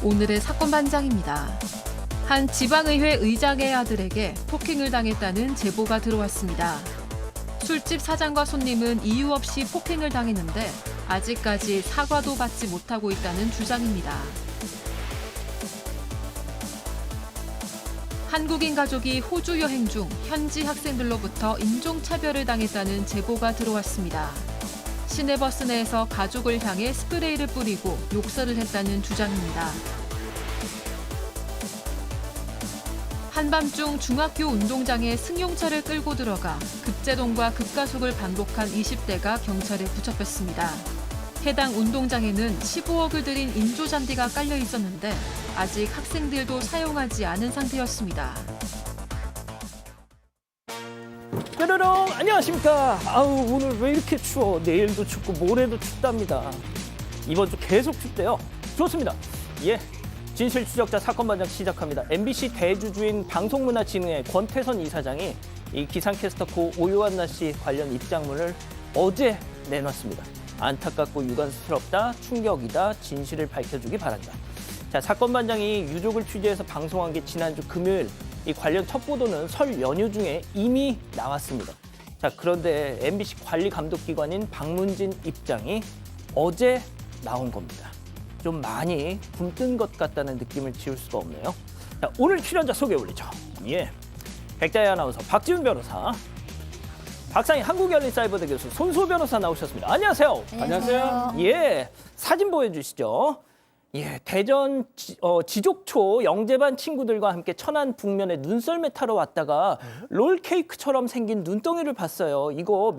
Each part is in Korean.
오늘의 사건 반장입니다. 한 지방의회 의장의 아들에게 폭행을 당했다는 제보가 들어왔습니다. 술집 사장과 손님은 이유 없이 폭행을 당했는데 아직까지 사과도 받지 못하고 있다는 주장입니다. 한국인 가족이 호주 여행 중 현지 학생들로부터 인종차별을 당했다는 제보가 들어왔습니다. 시내버스 내에서 가족을 향해 스프레이를 뿌리고 욕설을 했다는 주장입니다. 한밤중 중학교 운동장에 승용차를 끌고 들어가 급제동과 급가속을 반복한 20대가 경찰에 붙잡혔습니다. 해당 운동장에는 15억을 들인 인조잔디가 깔려 있었는데 아직 학생들도 사용하지 않은 상태였습니다. 뾰로롱 안녕하십니까. 오늘 왜 이렇게 추워. 내일도 춥고 모레도 춥답니다. 이번 주 계속 춥대요. 좋습니다. 진실 추적자 사건 반장 시작합니다. MBC 대주주인 방송문화진흥회 권태선 이사장이 이 기상캐스터 고 오요한나 씨 관련 입장문을 어제 내놨습니다. 안타깝고 유감스럽다, 충격이다, 진실을 밝혀주기 바란다. 자, 사건 반장이 유족을 취재해서 방송한 게 지난주 금요일. 이 관련 첫 보도는 설 연휴 중에 이미 나왔습니다. 자, 그런데 MBC 관리 감독기관인 방문진 입장이 어제 나온 겁니다. 좀 많이 굼뜬 것 같다는 느낌을 지울 수가 없네요. 자, 오늘 출연자 소개 올리죠. 백자희 아나운서, 박지훈 변호사, 박상희 한국열린사이버대 교수, 손수호 변호사 나오셨습니다. 안녕하세요. 안녕하세요. 사진 보여주시죠. 대전 지족초 영재반 친구들과 함께 천안 북면에 눈썰매 타러 왔다가 롤케이크처럼 생긴 눈덩이를 봤어요. 이거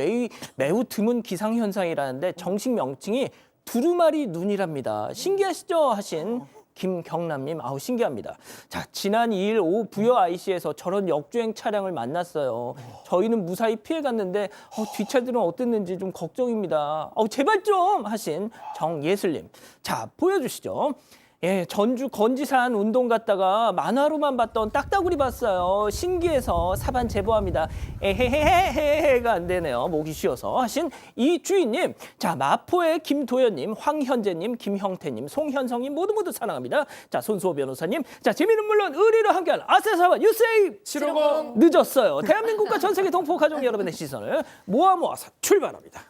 매우 드문 기상현상이라는데 정식 명칭이 두루마리 눈이랍니다. 신기하시죠? 하신 김경남님, 신기합니다. 자, 지난 2일 오후 부여 IC에서 저런 역주행 차량을 만났어요. 저희는 무사히 피해갔는데 뒷차들은 어땠는지 좀 걱정입니다. 제발 좀 하신 정예슬님. 자, 보여주시죠. 전주 건지산 운동 갔다가 만화로만 봤던 딱따구리 봤어요. 신기해서 사반 제보합니다. 에헤헤헤헤가 안 되네요. 목이 쉬어서 하신 이 주인님. 자, 마포의 김도현님, 황현재님, 김형태님, 송현성님 모두 사랑합니다. 자, 손수호 변호사님. 자, 재미는 물론 의리로 함께하는 아세사바 유세이 750 늦었어요. 대한민국과 전 세계 동포 가족 여러분의 시선을 모아서 출발합니다.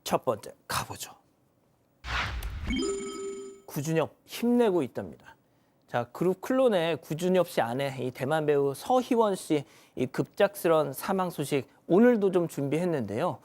첫 번째 가보죠. 구준엽 힘내고 있답니다. 자, 그룹 클론의 구준엽 씨 아내 이 대만 배우 서희원 씨 이 급작스런 사망 소식 오늘도 좀 준비했는데요.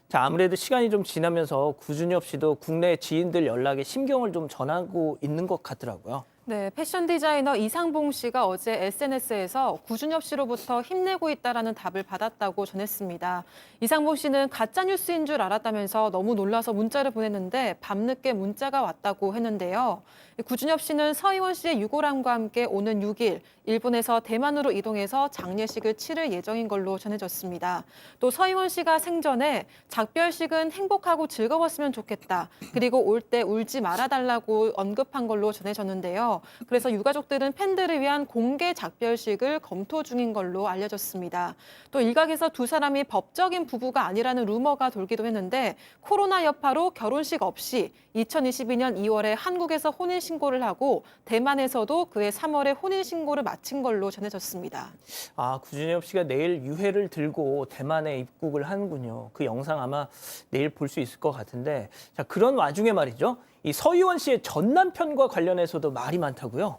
자, 아무래도 시간이 좀 지나면서 구준엽 씨도 국내 지인들 연락에 심경을 좀 전하고 있는 것 같더라고요. 네, 패션 디자이너 이상봉 씨가 어제 SNS에서 구준엽 씨로부터 힘내고 있다라는 답을 받았다고 전했습니다. 이상봉 씨는 가짜 뉴스인 줄 알았다면서 너무 놀라서 문자를 보냈는데 밤늦게 문자가 왔다고 했는데요. 구준엽 씨는 서희원 씨의 유골함과 함께 오는 6일 일본에서 대만으로 이동해서 장례식을 치를 예정인 걸로 전해졌습니다. 또 서희원 씨가 생전에 작별식은 행복하고 즐거웠으면 좋겠다. 그리고 올 때 울지 말아달라고 언급한 걸로 전해졌는데요. 그래서 유가족들은 팬들을 위한 공개 작별식을 검토 중인 걸로 알려졌습니다. 또 일각에서 두 사람이 법적인 부부가 아니라는 루머가 돌기도 했는데 코로나 여파로 결혼식 없이 2022년 2월에 한국에서 혼인신고를 하고 대만에서도 그해 3월에 혼인신고를 마친 걸로 전해졌습니다. 구준엽 씨가 내일 유해를 들고 대만에 입국을 하는군요. 그 영상 아마 내일 볼 수 있을 것 같은데, 자, 그런 와중에 말이죠. 이 서희원 씨의 전 남편과 관련해서도 말이 많다고요?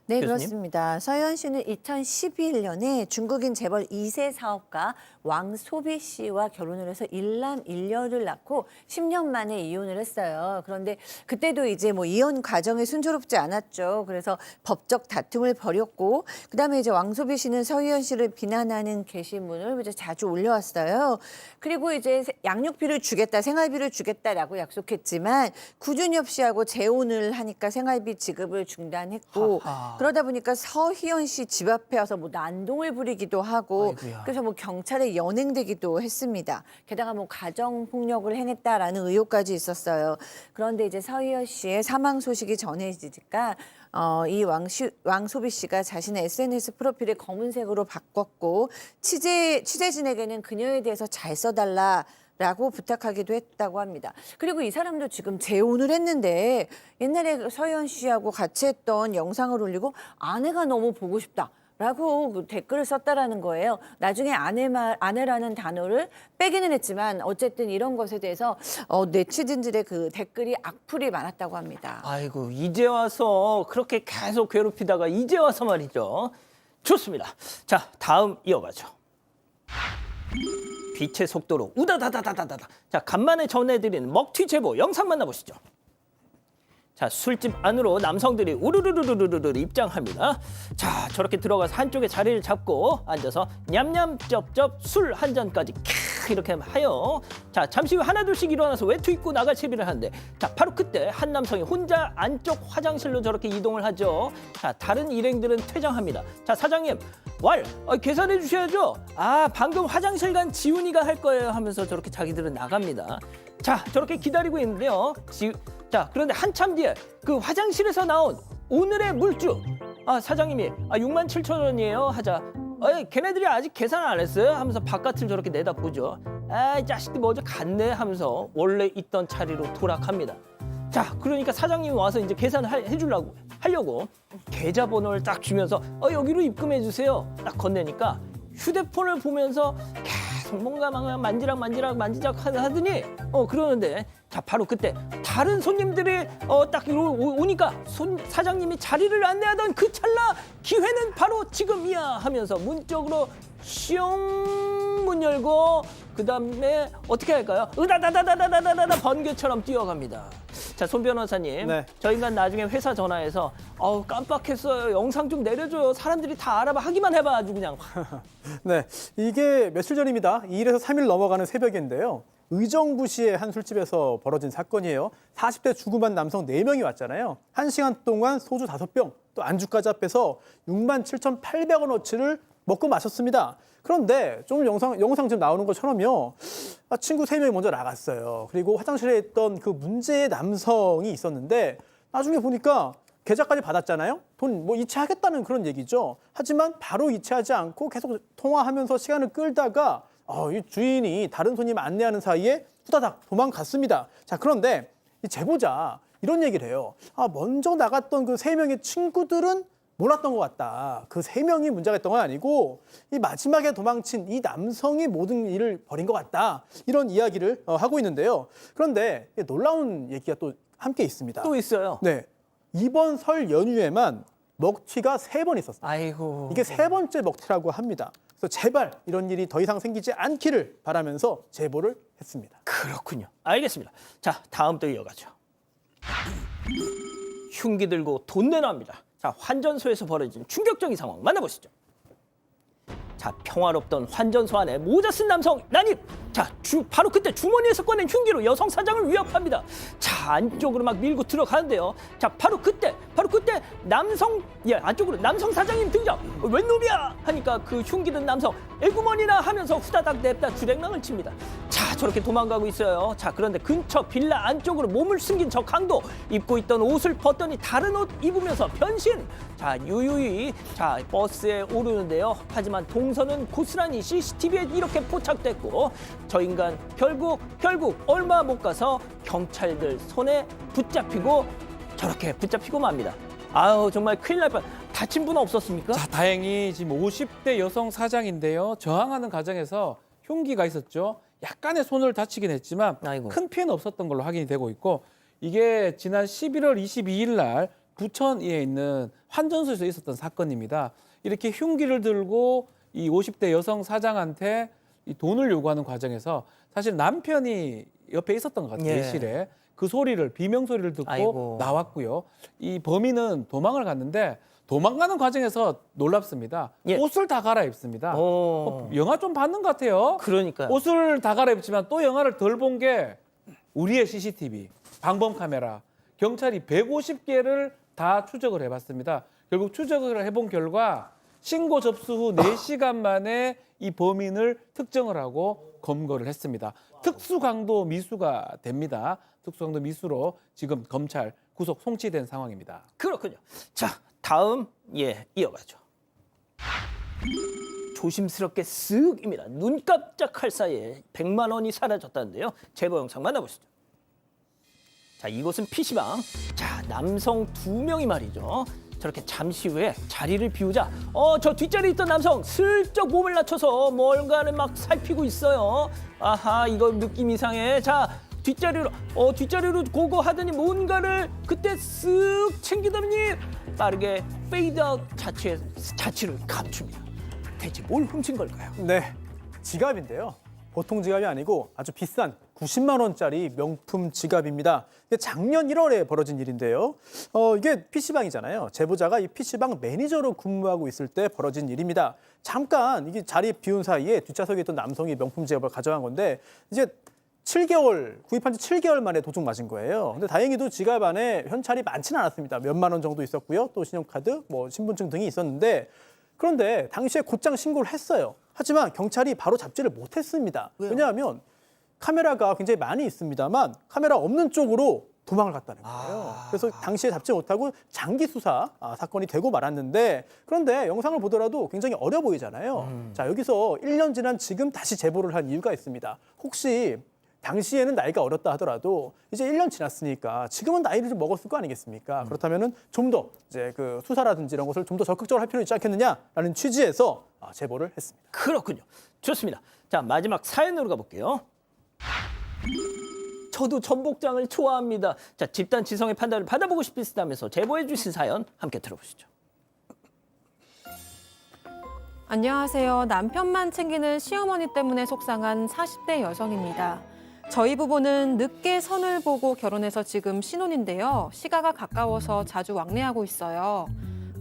네, 교수님? 그렇습니다. 서희원 씨는 2011년에 중국인 재벌 2세 사업가 왕소비 씨와 결혼을 해서 일남 일녀를 낳고 10년 만에 이혼을 했어요. 그런데 그때도 이제 이혼 과정이 순조롭지 않았죠. 그래서 법적 다툼을 벌였고, 그다음에 이제 왕소비 씨는 서희원 씨를 비난하는 게시문을 이제 자주 올려왔어요. 그리고 이제 양육비를 주겠다, 생활비를 주겠다라고 약속했지만 구준엽 씨하고 재혼을 하니까 생활비 지급을 중단했고, 그러다 보니까 서희연 씨 집 앞에 와서 뭐 난동을 부리기도 하고 아이고야. 그래서 뭐 경찰에 연행되기도 했습니다. 게다가 뭐 가정폭력을 행했다라는 의혹까지 있었어요. 그런데 이제 서희연 씨의 사망 소식이 전해지니까 이 왕소비 씨가 자신의 SNS 프로필을 검은색으로 바꿨고 취재진에게는 그녀에 대해서 잘 써달라라고 부탁하기도 했다고 합니다. 그리고 이 사람도 지금 재혼을 했는데 옛날에 서희연 씨하고 같이 했던 영상을 올리고 아내가 너무 보고 싶다. 라고 그 댓글을 썼다라는 거예요. 나중에 아내라는 단어를 빼기는 했지만 어쨌든 이런 것에 대해서 네티즌들의 그 댓글이 악플이 많았다고 합니다. 아이고 이제 와서 그렇게 계속 괴롭히다가 이제 와서 말이죠. 좋습니다. 자 다음 이어가죠. 빛의 속도로 우다다다다다다. 자 간만에 전해드리는 먹튀 제보 영상 만나보시죠. 자 술집 안으로 남성들이 우르르르르르 입장합니다. 자 저렇게 들어가서 한쪽에 자리를 잡고 앉아서 냠냠 쩝쩝 술 한 잔까지 캬 이렇게 하여 자 잠시 후 하나둘씩 일어나서 외투 입고 나갈 채비를 하는데 자 바로 그때 한 남성이 혼자 안쪽 화장실로 저렇게 이동을 하죠. 자 다른 일행들은 퇴장합니다. 자 사장님 계산해 주셔야죠. 아 방금 화장실 간 지훈이가 할 거예요 하면서 저렇게 자기들은 나갑니다. 자 저렇게 기다리고 있는데요. 자 그런데 한참 뒤에 그 화장실에서 나온 오늘의 물주 사장님이 67,000원이에요 하자 걔네들이 아직 계산 안 했어요 하면서 바깥을 저렇게 내다보죠. 이 자식들 먼저 갔네 하면서 원래 있던 자리로 돌아갑니다. 자 그러니까 사장님이 와서 이제 계산을 하려고 계좌번호를 딱 주면서 여기로 입금해 주세요 딱 건네니까 휴대폰을 보면서 계속 뭔가 만지작 하더니 그러는데 자 바로 그때 다른 손님들이 딱 오니까 사장님이 자리를 안내하던 그 찰나 기회는 바로 지금이야 하면서 문적으로 슝 문 열고 그 다음에 어떻게 할까요? 으다다다다다다다다 번개처럼 뛰어갑니다. 자, 손 변호사님, 네. 저 인간 나중에 회사 전화해서 깜빡했어요. 영상 좀 내려줘요. 사람들이 다 알아봐. 하기만 해봐 아주 그냥. 네, 이게 며칠 전입니다. 2일에서 3일 넘어가는 새벽인데요. 의정부시의 한 술집에서 벌어진 사건이에요. 40대 중후반 남성 4명이 왔잖아요. 1시간 동안 소주 5병, 또 안주까지 합해서 67,800원어치를 먹고 마셨습니다. 그런데 좀 영상 지금 나오는 것처럼요. 친구 3명이 먼저 나갔어요. 그리고 화장실에 있던 그 문제의 남성이 있었는데 나중에 보니까 계좌까지 받았잖아요. 돈 뭐 이체하겠다는 그런 얘기죠. 하지만 바로 이체하지 않고 계속 통화하면서 시간을 끌다가 이 주인이 다른 손님 안내하는 사이에 후다닥 도망갔습니다. 자, 그런데 이 제보자 이런 얘기를 해요. 먼저 나갔던 그 3명의 친구들은 몰랐던 것 같다. 그 3명이 문제가 있던 건 아니고 이 마지막에 도망친 이 남성이 모든 일을 벌인 것 같다. 이런 이야기를 하고 있는데요. 그런데 놀라운 얘기가 또 함께 있습니다. 또 있어요. 네, 이번 설 연휴에만 먹튀가 3번 있었어요. 아이고. 이게 3번째 먹튀라고 합니다. 그래서 제발 이런 일이 더 이상 생기지 않기를 바라면서 제보를 했습니다. 그렇군요. 알겠습니다. 자, 다음 또 이어가죠. 흉기 들고 돈 내놔합니다. 자, 환전소에서 벌어진 충격적인 상황 만나보시죠. 자, 평화롭던 환전소 안에 모자 쓴 남성 난입. 자, 바로 그때 주머니에서 꺼낸 흉기로 여성 사장을 위협합니다. 자, 안쪽으로 막 밀고 들어가는데요. 자, 바로 그때 안쪽으로 남성 사장님 등장. 웬 놈이야 하니까 그 흉기 든 남성 애구머니나 하면서 후다닥 냅다 주랭랑을 칩니다. 자, 저렇게 도망가고 있어요. 자, 그런데 근처 빌라 안쪽으로 몸을 숨긴 저 강도 입고 있던 옷을 벗더니 다른 옷 입으면서 변신. 자, 유유히 버스에 오르는데요. 하지만 동선은 고스란히 CCTV에 이렇게 포착됐고 저 인간 결국 얼마 못 가서 경찰들 손에 저렇게 붙잡히고 맙니다. 아유 정말 큰일 날 뻔. 다친 분 없었습니까? 자, 다행히 지금 50대 여성 사장인데요. 저항하는 과정에서 흉기가 있었죠. 약간의 손을 다치긴 했지만 아이고. 큰 피해는 없었던 걸로 확인이 되고 있고 이게 지난 11월 22일 날 부천에 있는 환전소에서 있었던 사건입니다. 이렇게 흉기를 들고 이 50대 여성 사장한테 이 돈을 요구하는 과정에서 사실 남편이 옆에 있었던 것 같아요. 예. 예실에. 그 소리를 비명 소리를 듣고 아이고. 나왔고요. 이 범인은 도망을 갔는데 도망가는 과정에서 놀랍습니다. 예. 옷을 다 갈아입습니다. 영화 좀 봤는 것 같아요. 그러니까요. 옷을 다 갈아입지만 또 영화를 덜 본 게 우리의 CCTV, 방범 카메라, 경찰이 150개를 다 추적을 해봤습니다. 결국 추적을 해본 결과 신고 접수 후 4시간 만에 이 범인을 특정을 하고 검거를 했습니다. 특수강도 미수가 됩니다. 특수강도 미수로 지금 검찰 구속 송치된 상황입니다. 그렇군요. 자, 다음 이어가죠. 조심스럽게 쓱입니다. 눈 깜짝할 사이에 100만 원이 사라졌다는데요. 제보 영상 만나보시죠. 자, 이곳은 PC방. 자, 남성 2명이 말이죠. 저렇게 잠시 후에 자리를 비우자 저 뒷자리에 있던 남성 슬쩍 몸을 낮춰서 뭔가를 막 살피고 있어요. 아하, 이거 느낌 이상해. 자, 뒷자리로 고고 하더니 뭔가를 그때 쓱 챙기더니 빠르게 페이드아웃 자취를 감춥니다. 대체 뭘 훔친 걸까요? 네, 지갑인데요. 보통 지갑이 아니고 아주 비싼 90만 원짜리 명품 지갑입니다. 이게 작년 1월에 벌어진 일인데요. 이게 PC방이잖아요. 제보자가 이 PC방 매니저로 근무하고 있을 때 벌어진 일입니다. 잠깐 이게 자리 비운 사이에 뒷좌석에 있던 남성이 명품 지갑을 가져간 건데 이제 구입한 지 7개월 만에 도둑 맞은 거예요. 근데 다행히도 지갑 안에 현찰이 많지는 않았습니다. 몇만 원 정도 있었고요. 또 신용카드, 신분증 등이 있었는데 그런데 당시에 곧장 신고를 했어요. 하지만 경찰이 바로 잡지를 못했습니다. 왜냐하면 카메라가 굉장히 많이 있습니다만 카메라 없는 쪽으로 도망을 갔다는 거예요. 그래서 당시에 잡지 못하고 장기 수사 사건이 되고 말았는데 그런데 영상을 보더라도 굉장히 어려 보이잖아요. 자, 여기서 1년 지난 지금 다시 제보를 한 이유가 있습니다. 혹시 당시에는 나이가 어렸다 하더라도 이제 1년 지났으니까 지금은 나이를 좀 먹었을 거 아니겠습니까? 그렇다면은 좀 더 이제 그 수사라든지 이런 것을 좀 더 적극적으로 할 필요 있지 않겠느냐라는 취지에서 제보를 했습니다. 그렇군요. 좋습니다. 자, 마지막 사연으로 가볼게요. 저도 전복장을 좋아합니다. 자, 집단 지성의 판단을 받아보고 싶으시다면서 제보해 주신 사연 함께 들어보시죠. 안녕하세요. 남편만 챙기는 시어머니 때문에 속상한 40대 여성입니다. 저희 부부는 늦게 선을 보고 결혼해서 지금 신혼인데요. 시가가 가까워서 자주 왕래하고 있어요.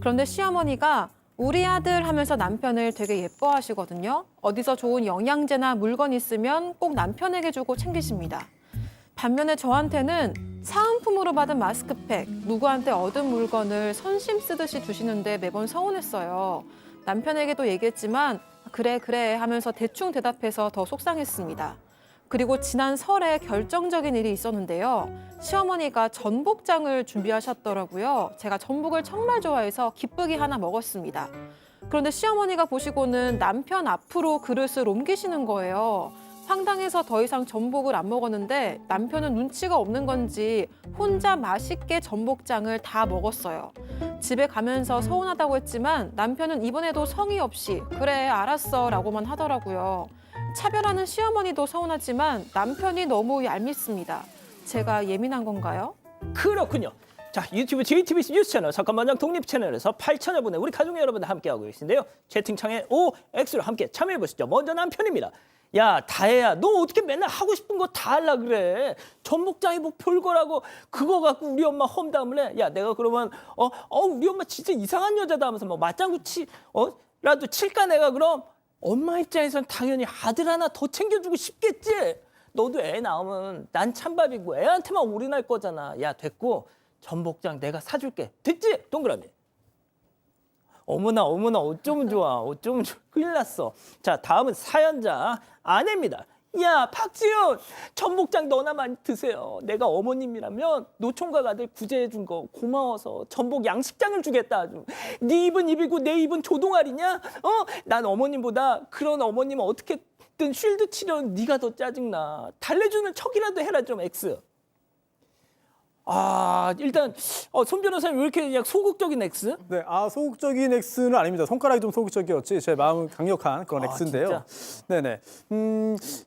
그런데 시어머니가 우리 아들 하면서 남편을 되게 예뻐하시거든요. 어디서 좋은 영양제나 물건 있으면 꼭 남편에게 주고 챙기십니다. 반면에 저한테는 사은품으로 받은 마스크팩, 누구한테 얻은 물건을 선심 쓰듯이 주시는데 매번 서운했어요. 남편에게도 얘기했지만 그래 하면서 대충 대답해서 더 속상했습니다. 그리고 지난 설에 결정적인 일이 있었는데요. 시어머니가 전복장을 준비하셨더라고요. 제가 전복을 정말 좋아해서 기쁘게 하나 먹었습니다. 그런데 시어머니가 보시고는 남편 앞으로 그릇을 옮기시는 거예요. 황당해서 더 이상 전복을 안 먹었는데 남편은 눈치가 없는 건지 혼자 맛있게 전복장을 다 먹었어요. 집에 가면서 서운하다고 했지만 남편은 이번에도 성의 없이 그래 알았어 라고만 하더라고요. 차별하는 시어머니도 서운하지만 남편이 너무 얄밉습니다. 제가 예민한 건가요? 그렇군요. 자, 유튜브 JTBC 뉴스 채널 사건만장 독립 채널에서 8천여 분의 우리 가족 여러분들 함께하고 계신데요. 채팅창에 OX로 함께 참여해 보시죠. 먼저 남편입니다. 야, 다혜야, 너 어떻게 맨날 하고 싶은 거 다 하려 그래? 전복장이 뭐 별거라고 그거 갖고 우리 엄마 험담을 해? 야, 내가 그러면 우리 엄마 진짜 이상한 여자다 하면서 뭐 맞장구 라도 칠까 내가 그럼? 엄마 입장에선 당연히 아들 하나 더 챙겨주고 싶겠지? 너도 애 낳으면 난 찬밥이고 애한테만 올인할 거잖아. 야, 됐고 전복장 내가 사줄게. 됐지? 동그라미. 어머나 어쩌면 좋아. 큰일 났어. 자, 다음은 사연자 아내입니다. 야, 박지훈, 전복장 너나 많이 드세요. 내가 어머님이라면 노총각 아들 구제해 준 거 고마워서 전복 양식장을 주겠다. 아주. 네 입은 입이고 내 입은 조동아리냐? 난 어머님보다 그런 어머님 어떻게든 쉴드 치려는 네가 더 짜증나. 달래주는 척이라도 해라 좀 X. 일단 손 변호사님 왜 이렇게 그냥 소극적인 X? 네, 소극적인 X는 아닙니다. 손가락이 좀 소극적이었지 제 마음은 강력한 그런 X인데요. 네네.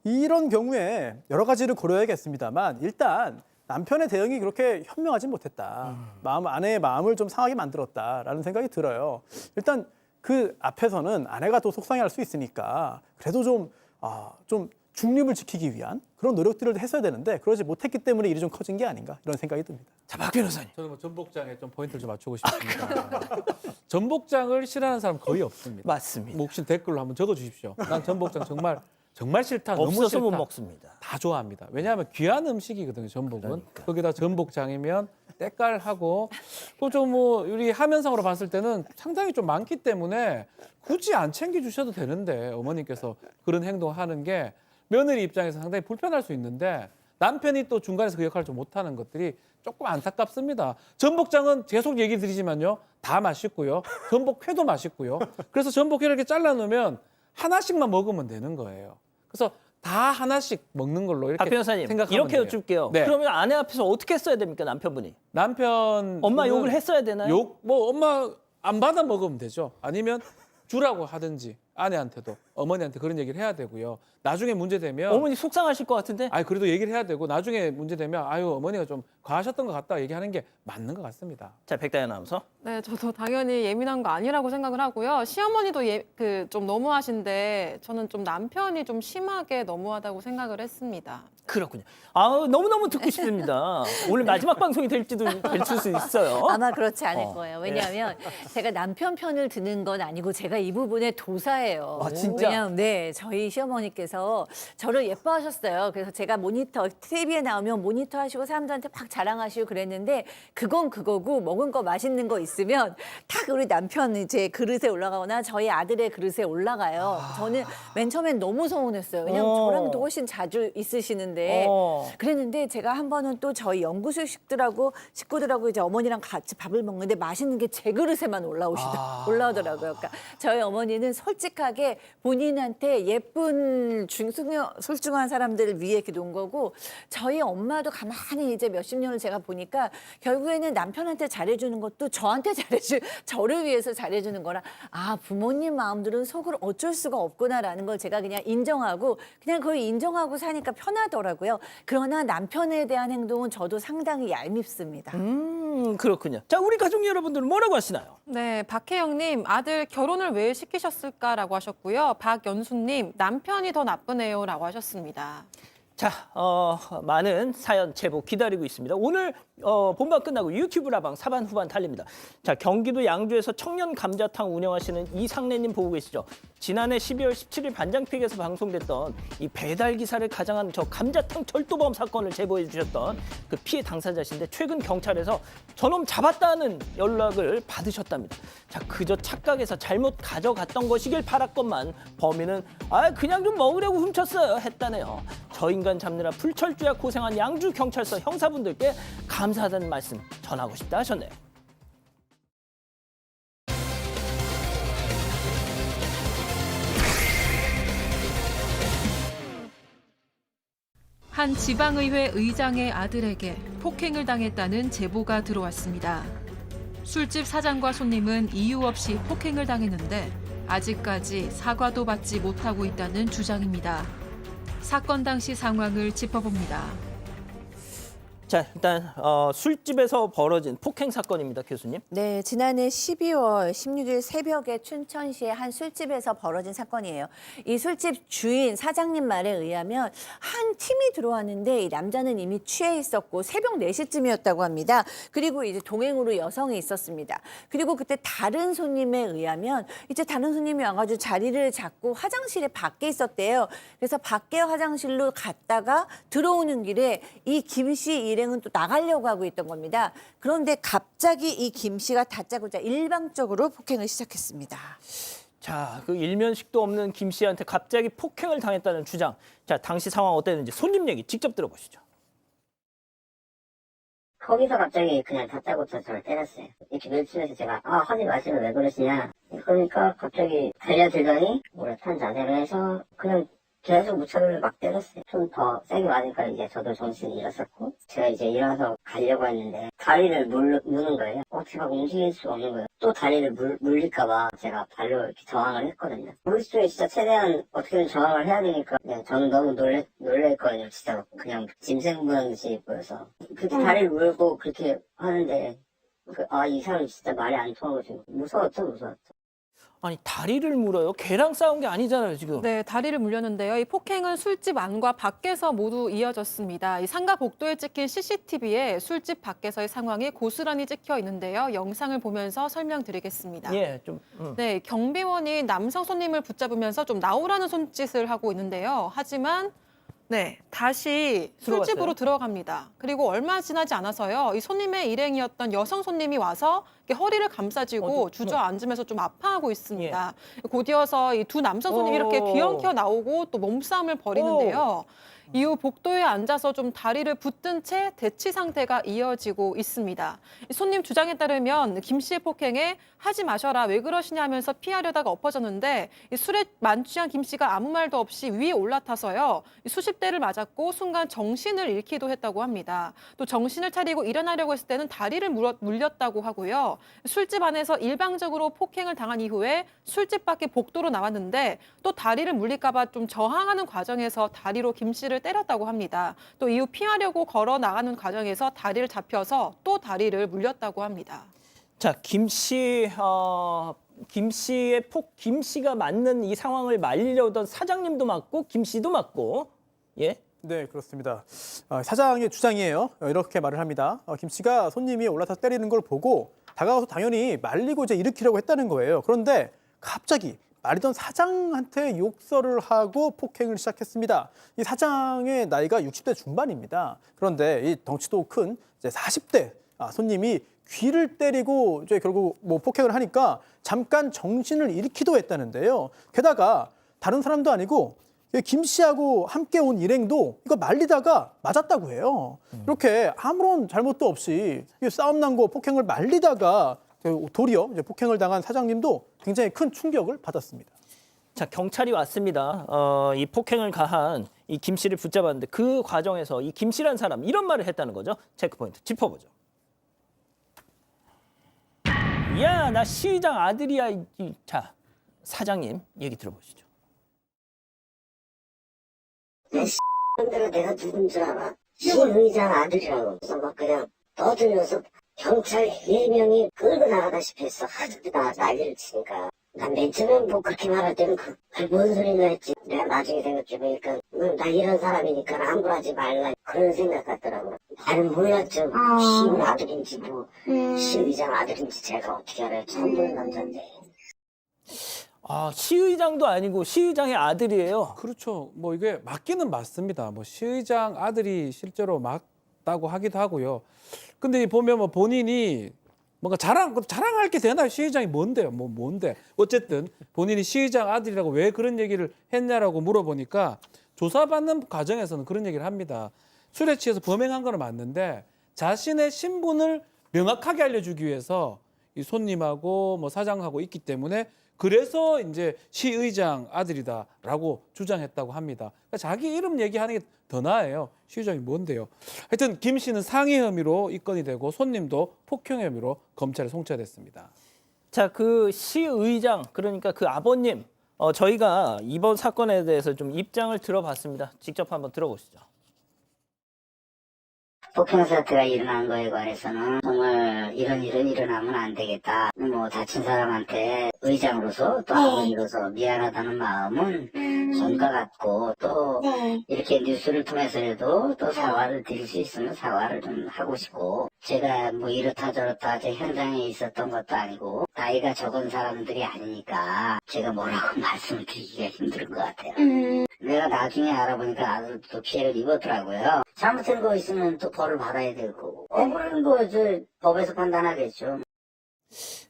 이런 경우에 여러 가지를 고려해야겠습니다만 일단 남편의 대응이 그렇게 현명하지 못했다. 아내의 마음을 좀 상하게 만들었다라는 생각이 들어요. 일단 그 앞에서는 아내가 또 속상해할 수 있으니까 그래도 좀 중립을 지키기 위한 그런 노력들을 했어야 되는데 그러지 못했기 때문에 일이 좀 커진 게 아닌가 이런 생각이 듭니다. 자, 박 변호사님. 저는 전복장에 좀 포인트를 좀 맞추고 싶습니다. 전복장을 싫어하는 사람 거의 없습니다. 맞습니다. 혹시 댓글로 한번 적어주십시오. 난 전복장 정말 정말 싫다, 너무 없어서 싫다. 못 먹습니다. 다 좋아합니다. 왜냐하면 귀한 음식이거든요, 전복은. 거기다 전복장이면 때깔하고 또 좀 뭐 우리 화면상으로 봤을 때는 상당히 좀 많기 때문에 굳이 안 챙겨주셔도 되는데 어머님께서 그런 행동을 하는 게 며느리 입장에서 상당히 불편할 수 있는데 남편이 또 중간에서 그 역할을 좀 못하는 것들이 조금 안타깝습니다. 전복장은 계속 얘기 드리지만요. 다 맛있고요. 전복회도 맛있고요. 그래서 전복회를 이렇게 잘라놓으면 하나씩만 먹으면 되는 거예요. 그래서 다 하나씩 먹는 걸로 이렇게 박 변호사님 생각하면 이렇게 돼요. 여쭐게요. 네. 그러면 아내 앞에서 어떻게 했어야 됩니까 남편분이? 남편 엄마 욕을 했어야 되나요? 뭐 엄마 안 받아 먹으면 되죠. 아니면 주라고 하든지 아내한테도 어머니한테 그런 얘기를 해야 되고요. 나중에 문제되면 어머니 속상하실 것 같은데? 아니 그래도 얘기를 해야 되고 나중에 문제되면 아유 어머니가 좀 과하셨던 것 같다 얘기하는 게 맞는 것 같습니다. 자, 백다연 아나운서. 네, 저도 당연히 예민한 거 아니라고 생각을 하고요. 시어머니도 좀 너무하신데 저는 좀 남편이 좀 심하게 너무하다고 생각을 했습니다. 그렇군요. 아, 너무너무 듣고 싶습니다. 오늘 마지막 방송이 될 수 있어요. 아마 그렇지 않을 어. 거예요. 왜냐하면 제가 남편 편을 드는 건 아니고 제가 이 부분에 도사예요. 아, 진짜? 왜냐하면 네, 저희 시어머니께서 저를 예뻐하셨어요. 그래서 제가 모니터, TV에 나오면 모니터 하시고 사람들한테 막 자랑하시고 그랬는데 그건 그거고 먹은 거 맛있는 거 있으면 딱 우리 남편 이제 그릇에 올라가거나 저희 아들의 그릇에 올라가요. 저는 맨 처음엔 너무 서운했어요. 왜냐하면 저랑도 훨씬 자주 있으시는데 그랬는데 제가 한 번은 또 저희 연구소 식구들하고 이제 어머니랑 같이 밥을 먹는데 맛있는 게 제 그릇에만 올라오더라고요. 그러니까 저희 어머니는 솔직하게 본인한테 예쁜 솔중한 사람들을 위해 이렇게 놓은 거고 저희 엄마도 가만히 이제 몇십 년을 제가 보니까 결국에는 남편한테 잘해주는 것도 저한테 저를 위해서 잘해주는 거라 아 부모님 마음들은 속으로 어쩔 수가 없구나라는 걸 제가 그냥 인정하고 그냥 그걸 인정하고 사니까 편하더라고요. 그러나 남편에 대한 행동은 저도 상당히 얄밉습니다. 그렇군요. 자, 우리 가족 여러분들은 뭐라고 하시나요? 네, 박혜영님 아들 결혼을 왜 시키셨을까라고 하셨고요. 박연수님 남편이 더 나쁘네요라고 하셨습니다. 자, 많은 사연 제보 기다리고 있습니다. 오늘 본방 끝나고 유튜브 라방 사반 후반 달립니다. 자, 경기도 양주에서 청년 감자탕 운영하시는 이상래님 보고 계시죠? 지난해 12월 17일 반장픽에서 방송됐던 이 배달 기사를 가장한 저 감자탕 절도범 사건을 제보해 주셨던 그 피해 당사자신데 최근 경찰에서 저놈 잡았다는 연락을 받으셨답니다. 자, 그저 착각해서 잘못 가져갔던 것이길 바랐건만 범인은 그냥 좀 먹으려고 훔쳤어요 했다네요. 저 인간 잡느라 불철주야 고생한 양주 경찰서 형사분들께 감사하다는 말씀 전하고 싶다 하셨네요. 한 지방의회 의장의 아들에게 폭행을 당했다는 제보가 들어왔습니다. 술집 사장과 손님은 이유 없이 폭행을 당했는데 아직까지 사과도 받지 못하고 있다는 주장입니다. 사건 당시 상황을 짚어봅니다. 자, 일단 술집에서 벌어진 폭행 사건입니다, 교수님. 네, 지난해 12월 16일 새벽에 춘천시의 한 술집에서 벌어진 사건이에요. 이 술집 주인 사장님 말에 의하면 한 팀이 들어왔는데 이 남자는 이미 취해 있었고 새벽 4시쯤이었다고 합니다. 그리고 이제 동행으로 여성이 있었습니다. 그리고 그때 다른 손님에 의하면 이제 다른 손님이 와가지고 자리를 잡고 화장실에 밖에 있었대요. 그래서 밖에 화장실로 갔다가 들어오는 길에 이 김 씨 일행은 또 나가려고 하고 있던 겁니다. 그런데 갑자기 이 김 씨가 다짜고짜 일방적으로 폭행을 시작했습니다. 자, 그 일면식도 없는 김 씨한테 갑자기 폭행을 당했다는 주장. 자, 당시 상황 어땠는지 손님 얘기 직접 들어보시죠. 거기서 갑자기 그냥 다짜고짜 저를 때렸어요. 이렇게 밀치면서 제가 하지 마시고 왜 그러시냐. 그러니까 갑자기 달려들더니 오랫한 자세로 해서 그냥 계속 무차별로 막 때렸어요. 좀 더 세게 맞으니까 이제 저도 정신이 잃었었고 제가 이제 일어나서 가려고 했는데 다리를 무는 거예요. 제가 움직일 수가 없는 거예요. 또 다리를 물릴까 봐 제가 발로 이렇게 저항을 했거든요. 머릿속에 진짜 최대한 어떻게든 저항을 해야 되니까 저는 너무 놀랬거든요. 진짜 그냥 짐승 부는 듯이 보여서 그렇게 다리를 물고 그렇게 하는데 이 사람 진짜 말이 안 통하고 지금 무서웠죠. 아니 다리를 물어요? 걔랑 싸운 게 아니잖아요 지금. 네, 다리를 물렸는데요. 이 폭행은 술집 안과 밖에서 모두 이어졌습니다. 이 상가 복도에 찍힌 CCTV에 술집 밖에서의 상황이 고스란히 찍혀 있는데요. 영상을 보면서 설명드리겠습니다. 예, 좀. 네, 경비원이 남성 손님을 붙잡으면서 좀 나오라는 손짓을 하고 있는데요. 하지만 네, 다시 술집으로 들어갑니다. 그리고 얼마 지나지 않아서요. 이 손님의 일행이었던 여성 손님이 와서 이렇게 허리를 감싸쥐고 주저앉으면서 좀 아파하고 있습니다. 곧이어서 이 두 남성 손님이 이렇게 뒤엉켜 나오고 또 몸싸움을 벌이는데요. 이후 복도에 앉아서 좀 다리를 붙든 채 대치 상태가 이어지고 있습니다. 이 손님 주장에 따르면 김 씨의 폭행에 하지 마셔라 왜 그러시냐 하면서 피하려다가 엎어졌는데 이 술에 만취한 김 씨가 아무 말도 없이 위에 올라타서요. 수십 대를 맞았고 순간 정신을 잃기도 했다고 합니다. 또 정신을 차리고 일어나려고 했을 때는 다리를 물렸다고 하고요. 술집 안에서 일방적으로 폭행을 당한 이후에 술집 밖에 복도로 나왔는데 또 다리를 물릴까 봐 좀 저항하는 과정에서 다리로 김 씨를 때렸다고 합니다. 또 이후 피하려고 걸어 나가는 과정에서 다리를 잡혀서 또 다리를 물렸다고 합니다. 자, 김 씨가 맞는 이 상황을 말리려던 사장님도 맞고 김 씨도 맞고. 예? 네, 그렇습니다. 사장의 주장이에요. 이렇게 말을 합니다. 김 씨가 손님이 올라타서 때리는 걸 보고 다가가서 당연히 말리고 이제 일으키려고 했다는 거예요. 그런데 갑자기 말리던 사장한테 욕설을 하고 폭행을 시작했습니다. 이 사장의 나이가 60대 중반입니다. 그런데 이 덩치도 큰 이제 40대 손님이 귀를 때리고 이제 결국 뭐 폭행을 하니까 잠깐 정신을 잃기도 했다는데요. 게다가 다른 사람도 아니고 김 씨하고 함께 온 일행도 이거 말리다가 맞았다고 해요. 이렇게 아무런 잘못도 없이 싸움 난 거 폭행을 말리다가 도리어 이제 폭행을 당한 사장님도 굉장히 큰 충격을 받았습니다. 자, 경찰이 왔습니다. 이 폭행을 가한 이 김 씨를 붙잡았는데 그 과정에서 이 김 씨란 사람 이런 말을 했다는 거죠. 체크포인트 짚어보죠. 야, 나 시의장 아들이야. 자, 사장님 얘기 들어보시죠. 내 X들은 내가 누군 줄 알아? 시의장 아들이라고. 그래서 막 그냥 떠들면서 경찰 4명이 끌고 나가다시피 했어. 하도 난리를 치니까. 난 맨 처음에 뭐 그렇게 말할 때는 그게 뭔 소리나 했지. 내가 나중에 생각해보니까 나 이런 사람이니까 함부로 하지 말라. 그런 생각 같더라고. 나는 몰랐죠. 시의 아들인지 뭐 시의장 아들인지 제가 어떻게 알아요. 처음 보는 남자인데. 아, 시의장도 아니고 시의장의 아들이에요. 그렇죠. 뭐 이게 맞기는 맞습니다. 뭐 시의장 아들이 실제로 맞다고 하기도 하고요. 근데 보면 뭐 본인이 뭔가 자랑할 게 되나요? 시의장이 뭔데요? 뭔데? 어쨌든 본인이 시의장 아들이라고 왜 그런 얘기를 했냐라고 물어보니까 조사받는 과정에서는 그런 얘기를 합니다. 술에 취해서 범행한 건 맞는데 자신의 신분을 명확하게 알려주기 위해서 이 손님하고 뭐 사장하고 있기 때문에 그래서 이제 시의장 아들이다라고 주장했다고 합니다. 그러니까 자기 이름 얘기하는 게 더 나아요. 시의장이 뭔데요? 하여튼 김 씨는 상해 혐의로 입건이 되고 손님도 폭행 혐의로 검찰에 송치됐습니다. 자, 그 시의장 그러니까 그 아버님 저희가 이번 사건에 대해서 좀 입장을 들어봤습니다. 직접 한번 들어보시죠. 폭행 사태가 일어난 거에 관해서는 정말 이런 일은 일어나면 안 되겠다. 뭐 다친 사람한테 의장으로서 또 아버지로서 미안하다는 마음은 전과 같고 또 이렇게 뉴스를 통해서라도 또 사과를 드릴 수 있으면 사과를 좀 하고 싶고 제가 뭐 이렇다 저렇다 제 현장에 있었던 것도 아니고 나이가 적은 사람들이 아니니까 제가 뭐라고 말씀을 드리기가 힘든 것 같아요. 내가 나중에 알아보니까 아들도 피해를 입었더라고요. 잘못된 거 있으면 또 벌을 받아야 되고 억울한 거 저 법에서 판단하겠죠.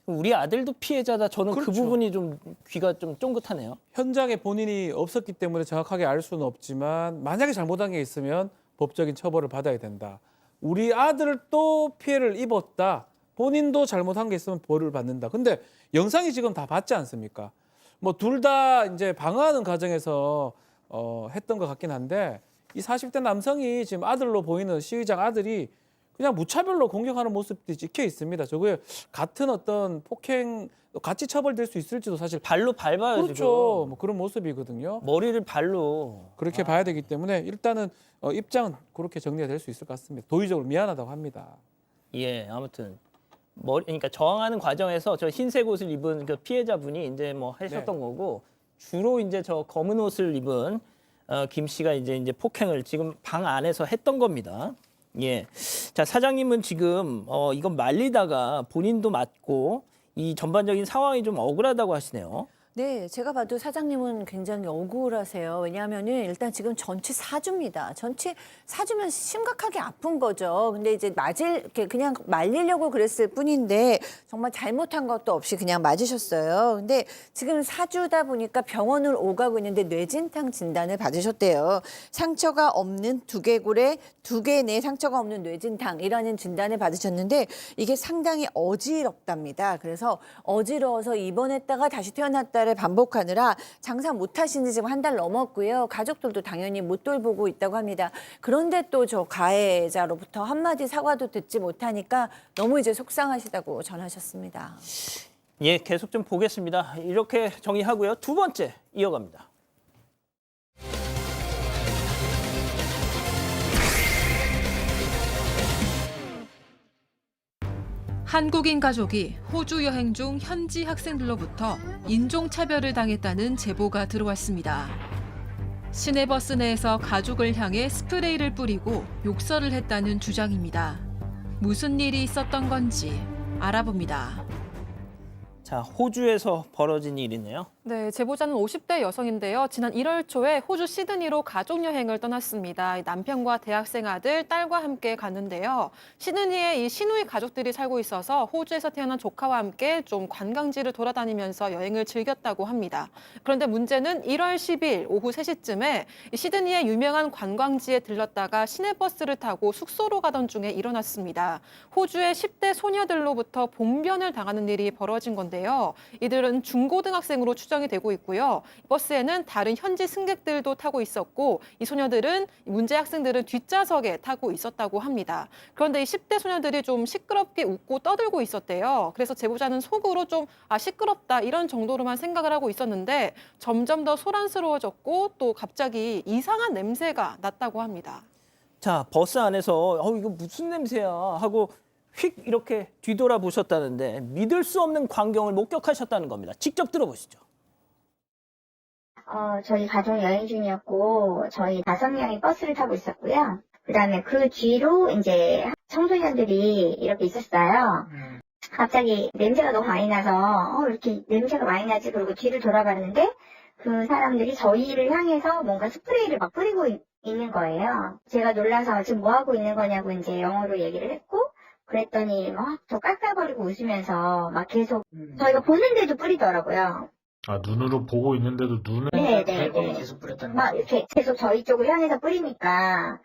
우리 아들도 피해자다. 저는 그 그렇죠. 부분이 좀 귀가 좀 쫑긋하네요. 현장에 본인이 없었기 때문에 정확하게 알 수는 없지만 만약에 잘못한 게 있으면 법적인 처벌을 받아야 된다. 우리 아들도 피해를 입었다. 본인도 잘못한 게 있으면 벌을 받는다. 근데 영상이 지금 다 봤지 않습니까? 뭐 둘 다 이제 방어하는 과정에서 했던 것 같긴 한데 이 40대 남성이 지금 아들로 보이는 시의장 아들이 그냥 무차별로 공격하는 모습들이 찍혀 있습니다. 저거에 같은 어떤 폭행 같이 처벌될 수 있을지도 사실 발로 밟아요. 그렇죠. 지금. 뭐 그런 모습이거든요. 머리를 발로. 그렇게 봐야 되기 때문에 일단은 입장은 그렇게 정리가 될 수 있을 것 같습니다. 도의적으로 미안하다고 합니다. 예, 아무튼 그러니까 저항하는 과정에서 저 흰색 옷을 입은 그 피해자분이 이제 뭐 하셨던 네. 거고 주로 이제 저 검은 옷을 입은 김 씨가 이제 폭행을 지금 방 안에서 했던 겁니다. 예. 자, 사장님은 지금 이건 말리다가 본인도 맞고 이 전반적인 상황이 좀 억울하다고 하시네요. 네, 제가 봐도 사장님은 굉장히 억울하세요. 왜냐하면은 일단 지금 전치 4주입니다. 전치 4주면 심각하게 아픈 거죠. 근데 이제 그냥 말리려고 그랬을 뿐인데 정말 잘못한 것도 없이 그냥 맞으셨어요. 근데 지금 4주다 보니까 병원을 오가고 있는데 뇌진탕 진단을 받으셨대요. 상처가 없는 두개골에 2개 내 상처가 없는 뇌진탕이라는 진단을 받으셨는데 이게 상당히 어지럽답니다. 그래서 어지러워서 입원했다가 다시 태어났다를 반복하느라 장사 못 하신 지 지금 1달 넘었고요. 가족들도 당연히 못 돌보고 있다고 합니다. 그런데 또 저 가해자로부터 한마디 사과도 듣지 못하니까 너무 이제 속상하시다고 전하셨습니다. 예, 계속 좀 보겠습니다. 이렇게 정리하고요. 두 번째 이어갑니다. 한국인 가족이 호주 여행 중 현지 학생들로부터 인종차별을 당했다는 제보가 들어왔습니다. 시내버스 내에서 가족을 향해 스프레이를 뿌리고 욕설을 했다는 주장입니다. 무슨 일이 있었던 건지 알아봅니다. 자, 호주에서 벌어진 일이네요. 네, 제보자는 50대 여성인데요. 지난 1월 초에 호주 시드니로 가족여행을 떠났습니다. 남편과 대학생 아들, 딸과 함께 갔는데요. 시드니에 이 시누이 가족들이 살고 있어서 호주에서 태어난 조카와 함께 좀 관광지를 돌아다니면서 여행을 즐겼다고 합니다. 그런데 문제는 1월 10일 오후 3시쯤에 시드니의 유명한 관광지에 들렀다가 시내버스를 타고 숙소로 가던 중에 일어났습니다. 호주의 10대 소녀들로부터 봉변을 당하는 일이 벌어진 건데요. 이들은 중고등학생으로 추정이 되고 있고요. 버스에는 다른 현지 승객들도 타고 있었고 이 소녀들은 문제 학생들은 뒷좌석에 타고 있었다고 합니다. 그런데 이 10대 소녀들이 좀 시끄럽게 웃고 떠들고 있었대요. 그래서 제보자는 속으로 좀 시끄럽다 이런 정도로만 생각을 하고 있었는데 점점 더 소란스러워졌고 또 갑자기 이상한 냄새가 났다고 합니다. 자, 버스 안에서 이거 무슨 냄새야 하고 휙 이렇게 뒤돌아보셨다는데 믿을 수 없는 광경을 목격하셨다는 겁니다. 직접 들어보시죠. 저희 가족 여행 중이었고, 저희 5명이 버스를 타고 있었고요. 그 다음에 그 뒤로 이제 청소년들이 이렇게 있었어요. 갑자기 냄새가 너무 많이 나서, 이렇게 냄새가 많이 나지? 그러고 뒤를 돌아봤는데, 그 사람들이 저희를 향해서 뭔가 스프레이를 막 뿌리고 있는 거예요. 제가 놀라서 지금 뭐 하고 있는 거냐고 이제 영어로 얘기를 했고, 그랬더니 막 저 깔깔거리고 웃으면서 막 계속 저희가 보는데도 뿌리더라고요. 아, 눈으로 보고 있는데도 눈에 네네네. 계속 뿌렸다는 막 이렇게 계속 저희 쪽을 향해서 뿌리니까.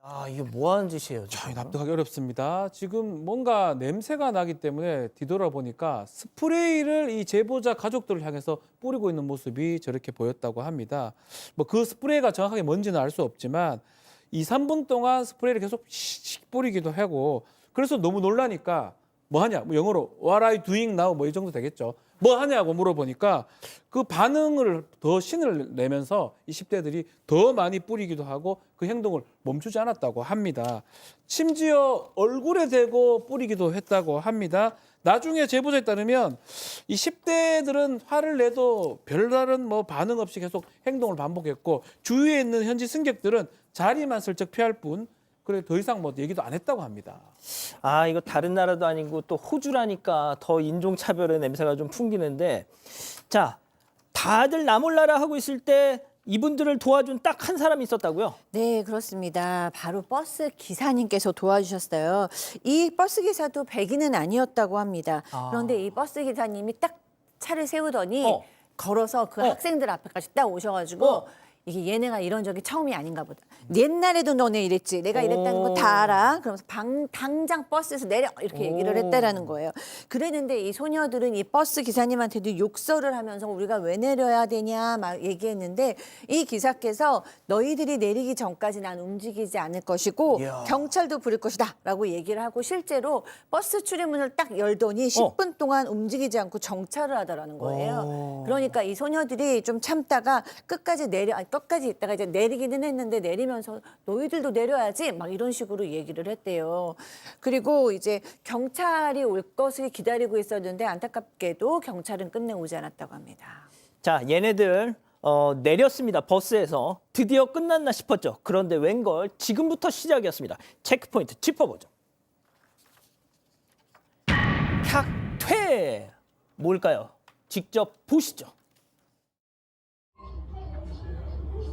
아, 이게 뭐 하는 짓이에요? 자, 지금? 납득하기 어렵습니다. 지금 뭔가 냄새가 나기 때문에 뒤돌아보니까 스프레이를 이 제보자 가족들을 향해서 뿌리고 있는 모습이 저렇게 보였다고 합니다. 뭐 그 스프레이가 정확하게 뭔지는 알 수 없지만 2, 3분 동안 스프레이를 계속 씩 뿌리기도 하고 그래서 너무 놀라니까 뭐 하냐? 뭐 영어로 What are you doing now? 뭐 이 정도 되겠죠. 뭐 하냐고 물어보니까 그 반응을 더 신을 내면서 이 10대들이 더 많이 뿌리기도 하고 그 행동을 멈추지 않았다고 합니다. 심지어 얼굴에 대고 뿌리기도 했다고 합니다. 나중에 제보자에 따르면 이 10대들은 화를 내도 별다른 뭐 반응 없이 계속 행동을 반복했고 주위에 있는 현지 승객들은 자리만 슬쩍 피할 뿐 그래 더 이상 뭐 얘기도 안 했다고 합니다. 아, 이거 다른 나라도 아니고 또 호주라니까 더 인종차별의 냄새가 좀 풍기는데 자, 다들 나 몰라라 하고 있을 때 이분들을 도와준 딱 한 사람이 있었다고요? 네, 그렇습니다. 바로 버스 기사님께서 도와주셨어요. 이 버스 기사도 백인은 아니었다고 합니다. 그런데 이 버스 기사님이 딱 차를 세우더니 걸어서 그 학생들 앞에까지 딱 오셔가지고 이게 얘네가 이런 적이 처음이 아닌가 보다. 옛날에도 너네 이랬지. 내가 이랬다는 거 다 알아. 그러면서 당장 버스에서 내려 이렇게 얘기를 했다라는 거예요. 그랬는데 이 소녀들은 이 버스 기사님한테도 욕설을 하면서 우리가 왜 내려야 되냐 막 얘기했는데 이 기사께서 너희들이 내리기 전까지 난 움직이지 않을 것이고 이야. 경찰도 부를 것이다 라고 얘기를 하고 실제로 버스 출입문을 딱 열더니 10분 동안 움직이지 않고 정차를 하더라는 거예요. 그러니까 이 소녀들이 좀 참다가 끝까지 끝까지 있다가 이제 내리기는 했는데 내리면서 너희들도 내려야지 막 이런 식으로 얘기를 했대요. 그리고 이제 경찰이 올 것을 기다리고 있었는데 안타깝게도 경찰은 끝내 오지 않았다고 합니다. 자, 얘네들 내렸습니다. 버스에서. 드디어 끝났나 싶었죠. 그런데 웬걸 지금부터 시작이었습니다. 체크포인트 짚어보죠. 탁퇴! 뭘까요? 직접 보시죠.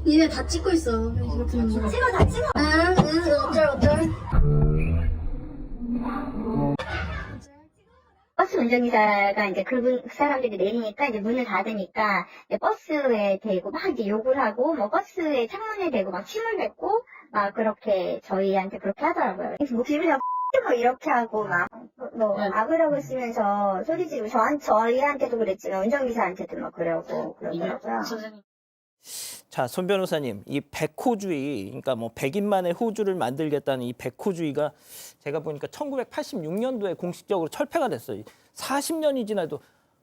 니네 다 찍고 있어. 찍어, 다 찍어. 어쩔. 버스 운전기사가 이제 그 사람들이 내리니까 이제 문을 닫으니까 이제 버스에 대고 막 이제 욕을 하고 뭐 버스의 창문에 대고 막 침을 뱉고 막 그렇게 저희한테 그렇게 하더라고요. 그래서 목소리를 막 이렇게 하고 막 뭐 악으라고 쓰면서 소리 지르고 저희한테도 그랬지만 운전기사한테도 막 그러더라고요. 자, 손 변호사님, 이 백호주의, 그러니까 뭐 100인만의 호주를 만들겠다는 이 백호주의가 제가 보니까 1986년도에 공식적으로 철폐가 됐어요. 40년이 지나도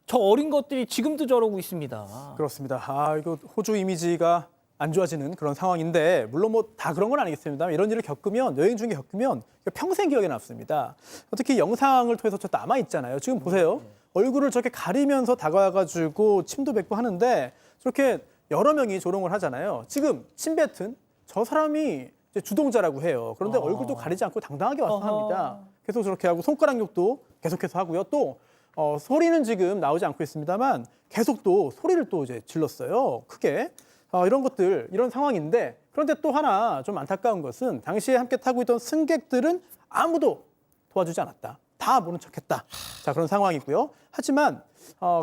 저 어린 것들이 지금도 저러고 있습니다. 그렇습니다. 이거 호주 이미지가 안 좋아지는 그런 상황인데 물론 뭐 다 그런 건 아니겠습니다만 이런 일을 겪으면 여행 중에 겪으면 평생 기억에 남습니다. 특히 영상을 통해서 저 남아 있잖아요. 지금 보세요. 얼굴을 저렇게 가리면서 다가와가지고 침도 뱉고 하는데 저렇게 여러 명이 조롱을 하잖아요. 지금 침 뱉은 저 사람이 이제 주동자라고 해요. 그런데 얼굴도 가리지 않고 당당하게 와서 합니다. 계속 저렇게 하고 손가락 욕도 계속해서 하고요. 또 소리는 지금 나오지 않고 있습니다만 계속 또 소리를 또 이제 질렀어요. 크게. 이런 것들, 이런 상황인데 그런데 또 하나 좀 안타까운 것은 당시에 함께 타고 있던 승객들은 아무도 도와주지 않았다. 다 모른 척했다. 자, 그런 상황이고요. 하지만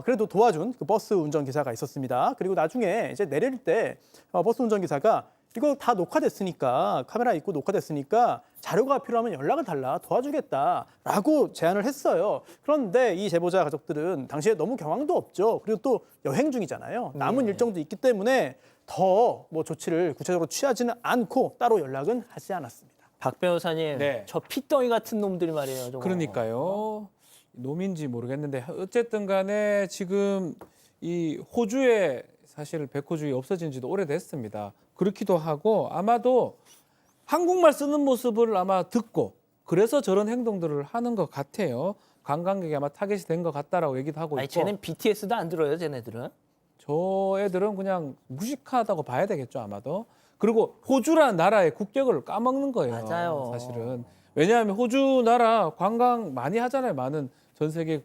그래도 도와준 그 버스 운전기사가 있었습니다. 그리고 나중에 이제 내릴 때 버스 운전기사가 이거 다 녹화됐으니까 카메라 있고 녹화됐으니까 자료가 필요하면 연락을 달라 도와주겠다라고 제안을 했어요. 그런데 이 제보자 가족들은 당시에 너무 경황도 없죠. 그리고 또 여행 중이잖아요. 남은 일정도 있기 때문에 더 뭐 조치를 구체적으로 취하지는 않고 따로 연락은 하지 않았습니다. 박 변호사님, 네. 저 핏덩이 같은 놈들 말이에요. 저거. 그러니까요. 놈인지 모르겠는데 어쨌든 간에 지금 이 호주에 사실 백호주의 없어진 지도 오래됐습니다. 그렇기도 하고 아마도 한국말 쓰는 모습을 아마 듣고 그래서 저런 행동들을 하는 것 같아요. 관광객이 아마 타겟이 된 것 같다라고 얘기도 하고 있고. 아니, 쟤는 BTS도 안 들어요, 쟤네들은. 저 애들은 그냥 무식하다고 봐야 되겠죠, 아마도. 그리고 호주라는 나라의 국격을 까먹는 거예요. 맞아요. 사실은. 왜냐하면 호주 나라 관광 많이 하잖아요. 많은 전 세계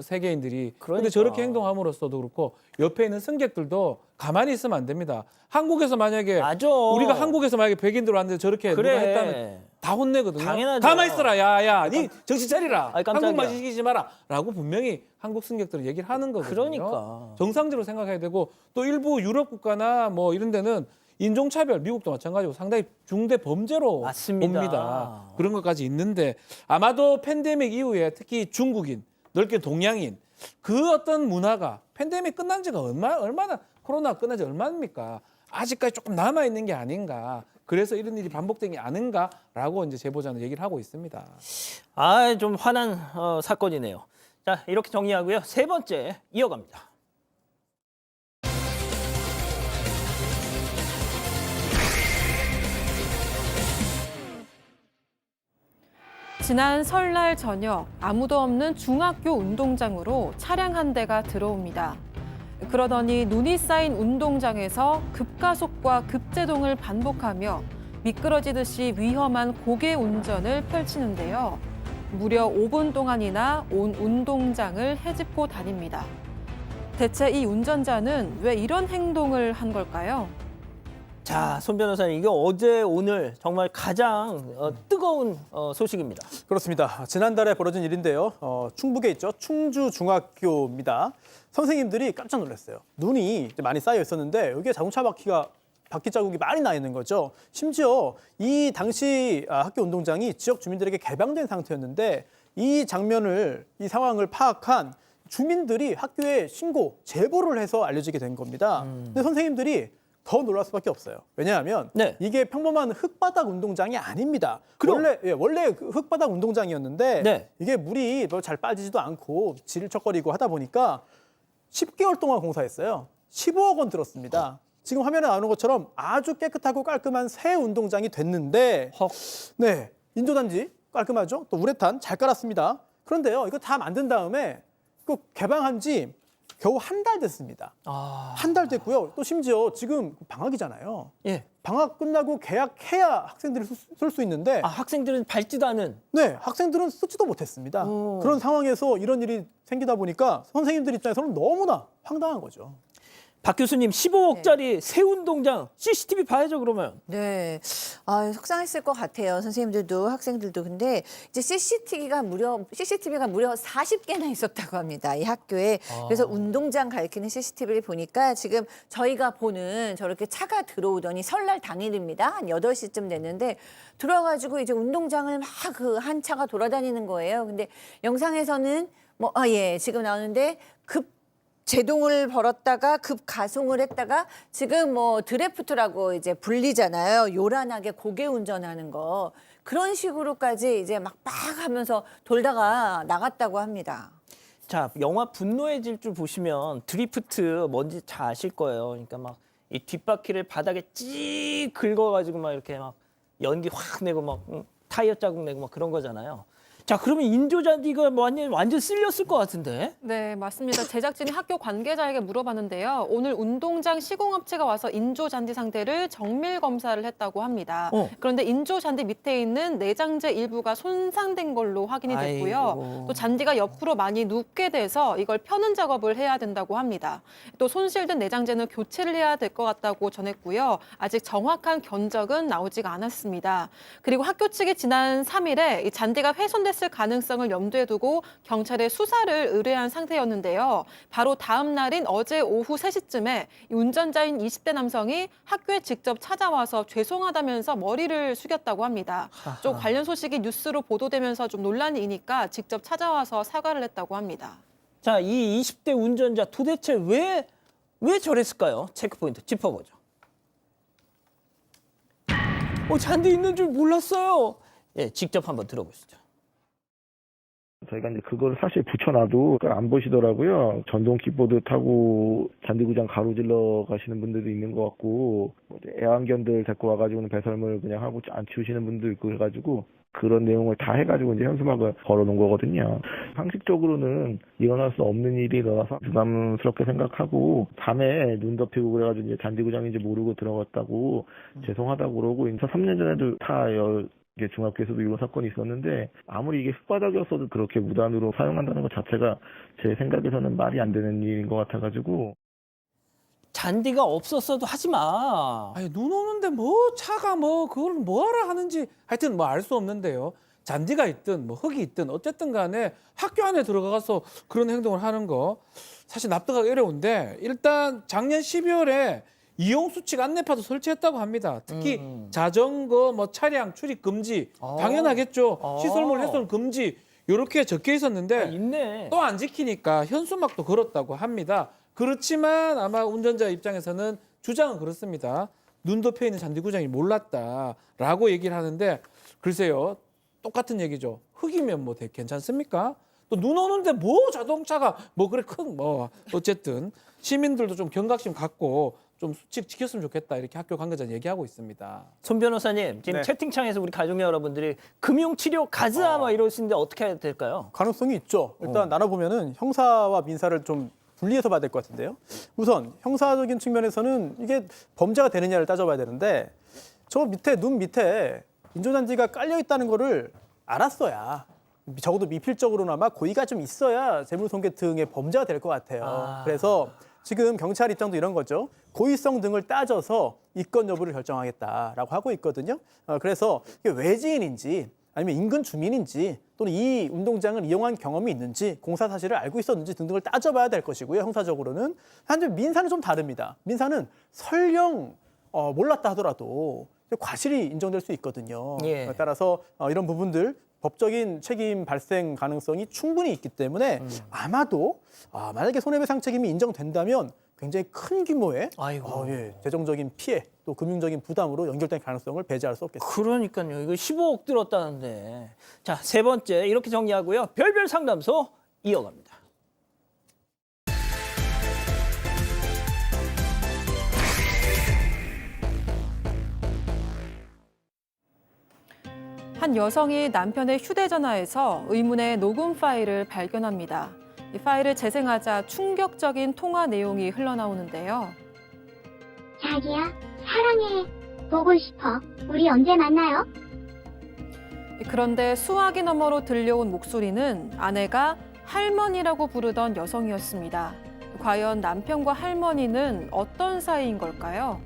세계인들이. 그러니까. 근데 저렇게 행동함으로써도 그렇고 옆에 있는 승객들도 가만히 있으면 안 됩니다. 한국에서 만약에 맞아. 우리가 한국에서 만약에 백인들 왔는데 저렇게 그래. 누가 했다면 다 혼내거든요. 당연하죠. 가만히 있어라. 야야, 니 정신 차리라. 아이, 깜짝이야. 한국말 시키지 마라. 라고 분명히 한국 승객들은 얘기를 하는 거거든요. 그러니까. 정상적으로 생각해야 되고 또 일부 유럽 국가나 뭐 이런 데는 인종차별, 미국도 마찬가지고 상당히 중대 범죄로 맞습니다. 봅니다. 그런 것까지 있는데 아마도 팬데믹 이후에 특히 중국인, 넓게 동양인 그 어떤 문화가 팬데믹 끝난 지가 얼마나 코로나 끝난 지 얼마입니까? 아직까지 조금 남아 있는 게 아닌가. 그래서 이런 일이 반복된 게 아닌가라고 이제 제보자는 얘기를 하고 있습니다. 좀 화난 사건이네요. 자, 이렇게 정리하고요. 세 번째 이어갑니다. 지난 설날 저녁 아무도 없는 중학교 운동장으로 차량 한 대가 들어옵니다. 그러더니 눈이 쌓인 운동장에서 급가속과 급제동을 반복하며 미끄러지듯이 위험한 고개 운전을 펼치는데요. 무려 5분 동안이나 온 운동장을 헤집고 다닙니다. 대체 이 운전자는 왜 이런 행동을 한 걸까요? 자, 손 변호사님, 이게 어제 오늘 정말 가장 뜨거운 소식입니다. 그렇습니다. 지난달에 벌어진 일인데요. 충북에 있죠. 충주중학교입니다. 선생님들이 깜짝 놀랐어요. 눈이 이제 많이 쌓여 있었는데 여기에 자동차 바퀴 자국이 많이 나 있는 거죠. 심지어 이 당시 학교 운동장이 지역 주민들에게 개방된 상태였는데 이 상황을 파악한 주민들이 학교에 제보를 해서 알려지게 된 겁니다. 근데 선생님들이 더 놀랄 수밖에 없어요. 왜냐하면 네. 이게 평범한 흙바닥 운동장이 아닙니다. 원래 그 흙바닥 운동장이었는데 네. 이게 물이 잘 빠지지도 않고 질척거리고 하다 보니까 10개월 동안 공사했어요. 15억 원 들었습니다. 지금 화면에 나오는 것처럼 아주 깨끗하고 깔끔한 새 운동장이 됐는데 헉. 네, 인조단지 깔끔하죠? 또 우레탄 잘 깔았습니다. 그런데요, 이거 다 만든 다음에 그 개방한 지 겨우 한 달 됐습니다. 한 달 됐고요. 또 심지어 지금 방학이잖아요. 예. 방학 끝나고 개학해야 학생들이 쓸 수 있는데 학생들은 밟지도 않은. 네, 학생들은 쓰지도 못했습니다. 그런 상황에서 이런 일이 생기다 보니까 선생님들 입장에서는 너무나 황당한 거죠. 박 교수님 15억짜리 새 운동장 CCTV 봐야죠 그러면. 네. 속상했을 것 같아요. 선생님들도 학생들도. 근데 이제 CCTV가 무려 40개나 있었다고 합니다. 이 학교에. 그래서 운동장 가리키는 CCTV를 보니까 지금 저희가 보는 저렇게 차가 들어오더니 설날 당일입니다. 한 8시쯤 됐는데 들어와가지고 이제 운동장을 막 그 한 차가 돌아다니는 거예요. 근데 영상에서는 지금 나오는데 제동을 벌었다가 급 가송을 했다가 지금 뭐 드래프트라고 이제 불리잖아요. 요란하게 고개 운전하는 거. 그런 식으로까지 이제 막 하면서 돌다가 나갔다고 합니다. 자, 영화 분노의 질주 보시면 드리프트 뭔지 잘 아실 거예요. 그러니까 막 이 뒷바퀴를 바닥에 찌 긁어가지고 막 이렇게 막 연기 확 내고 막 타이어 자국 내고 막 그런 거잖아요. 자, 그러면 인조잔디가 완전 쓸렸을 것 같은데? 네, 맞습니다. 제작진이 학교 관계자에게 물어봤는데요. 오늘 운동장 시공업체가 와서 인조잔디 상태를 정밀 검사를 했다고 합니다. 그런데 인조잔디 밑에 있는 내장재 일부가 손상된 걸로 확인이 됐고요. 아이고. 또 잔디가 옆으로 많이 눕게 돼서 이걸 펴는 작업을 해야 된다고 합니다. 또 손실된 내장재는 교체를 해야 될 것 같다고 전했고요. 아직 정확한 견적은 나오지가 않았습니다. 그리고 학교 측이 지난 3일에 이 잔디가 훼손됐을 가능성을 염두에 두고 경찰에 수사를 의뢰한 상태였는데요. 바로 다음 날인 어제 오후 3시쯤에 이 운전자인 20대 남성이 학교에 직접 찾아와서 죄송하다면서 머리를 숙였다고 합니다. 또 관련 소식이 뉴스로 보도되면서 좀 논란이 일으니까 직접 찾아와서 사과를 했다고 합니다. 자, 이 20대 운전자 도대체 왜 저랬을까요? 체크포인트 짚어보죠. 잔디 있는 줄 몰랐어요. 예, 직접 한번 들어보시죠. 저희가 이제 그걸 사실 붙여놔도 안 보시더라고요. 전동 킥보드 타고 잔디구장 가로질러 가시는 분들도 있는 것 같고, 애완견들 데리고 와가지고는 배설물 그냥 하고 안 치우시는 분도 있고 해가지고 그런 내용을 다 해가지고 이제 현수막을 걸어놓은 거거든요. 상식적으로는 일어날 수 없는 일이 일어나서 부담스럽게 생각하고 밤에 눈 덮이고 그래가지고 이제 잔디구장인지 모르고 들어갔다고 죄송하다고 그러고 3년 전에도 이게 중학교에서도 이런 사건이 있었는데 아무리 이게 흙바닥이었어도 그렇게 무단으로 사용한다는 것 자체가 제 생각에서는 말이 안 되는 일인 것 같아가지고. 잔디가 없었어도 하지 마. 아니, 눈 오는데 차가 그걸 뭐하러 하는지 하여튼 알 수 없는데요. 잔디가 있든 흙이 있든 어쨌든 간에 학교 안에 들어가서 그런 행동을 하는 거 사실 납득하기 어려운데, 일단 작년 12월에 이용수칙 안내파도 설치했다고 합니다. 특히 자전거 차량 출입 금지, 당연하겠죠. 시설물 훼손 금지 이렇게 적혀 있었는데 있네. 또 안 지키니까 현수막도 걸었다고 합니다. 그렇지만 아마 운전자 입장에서는 주장은 그렇습니다. 눈 덮여 있는 잔디구장이 몰랐다라고 얘기를 하는데, 글쎄요, 똑같은 얘기죠. 흙이면 괜찮습니까? 또 눈 오는데 자동차가 그래 어쨌든 시민들도 좀 경각심 갖고 좀 수칙 지켰으면 좋겠다, 이렇게 학교 관계자는 얘기하고 있습니다. 손 변호사님, 지금 네. 채팅창에서 우리 가족 여러분들이 금융치료 가자 이러시는데 어떻게 해야 될까요? 가능성이 있죠. 일단 나눠보면은 형사와 민사를 좀 분리해서 봐야 될 것 같은데요. 우선 형사적인 측면에서는 이게 범죄가 되느냐를 따져봐야 되는데, 저 눈 밑에 인조잔디가 깔려 있다는 거를 알았어야, 적어도 미필적으로나마 고의가 좀 있어야 재물손괴 등의 범죄가 될 것 같아요. 그래서 지금 경찰 입장도 이런 거죠. 고의성 등을 따져서 이권 여부를 결정하겠다라고 하고 있거든요. 그래서 이게 외지인인지 아니면 인근 주민인지 또는 이 운동장을 이용한 경험이 있는지, 공사 사실을 알고 있었는지 등등을 따져봐야 될 것이고요. 형사적으로는. 하지만 민사는 좀 다릅니다. 민사는 설령 몰랐다 하더라도 과실이 인정될 수 있거든요. 예. 따라서 이런 부분들 법적인 책임 발생 가능성이 충분히 있기 때문에 아마도 만약에 손해배상 책임이 인정된다면 굉장히 큰 규모의 재정적인 피해 또 금융적인 부담으로 연결될 가능성을 배제할 수 없겠습니다. 그러니까요. 이거 15억 들었다는데. 자, 세 번째 이렇게 정리하고요. 별별 상담소 이어갑니다. 한 여성이 남편의 휴대전화에서 의문의 녹음 파일을 발견합니다. 이 파일을 재생하자 충격적인 통화 내용이 흘러나오는데요. 자기야, 사랑해. 보고 싶어. 우리 언제 만나요? 그런데 수화기 너머로 들려온 목소리는 아내가 할머니라고 부르던 여성이었습니다. 과연 남편과 할머니는 어떤 사이인 걸까요?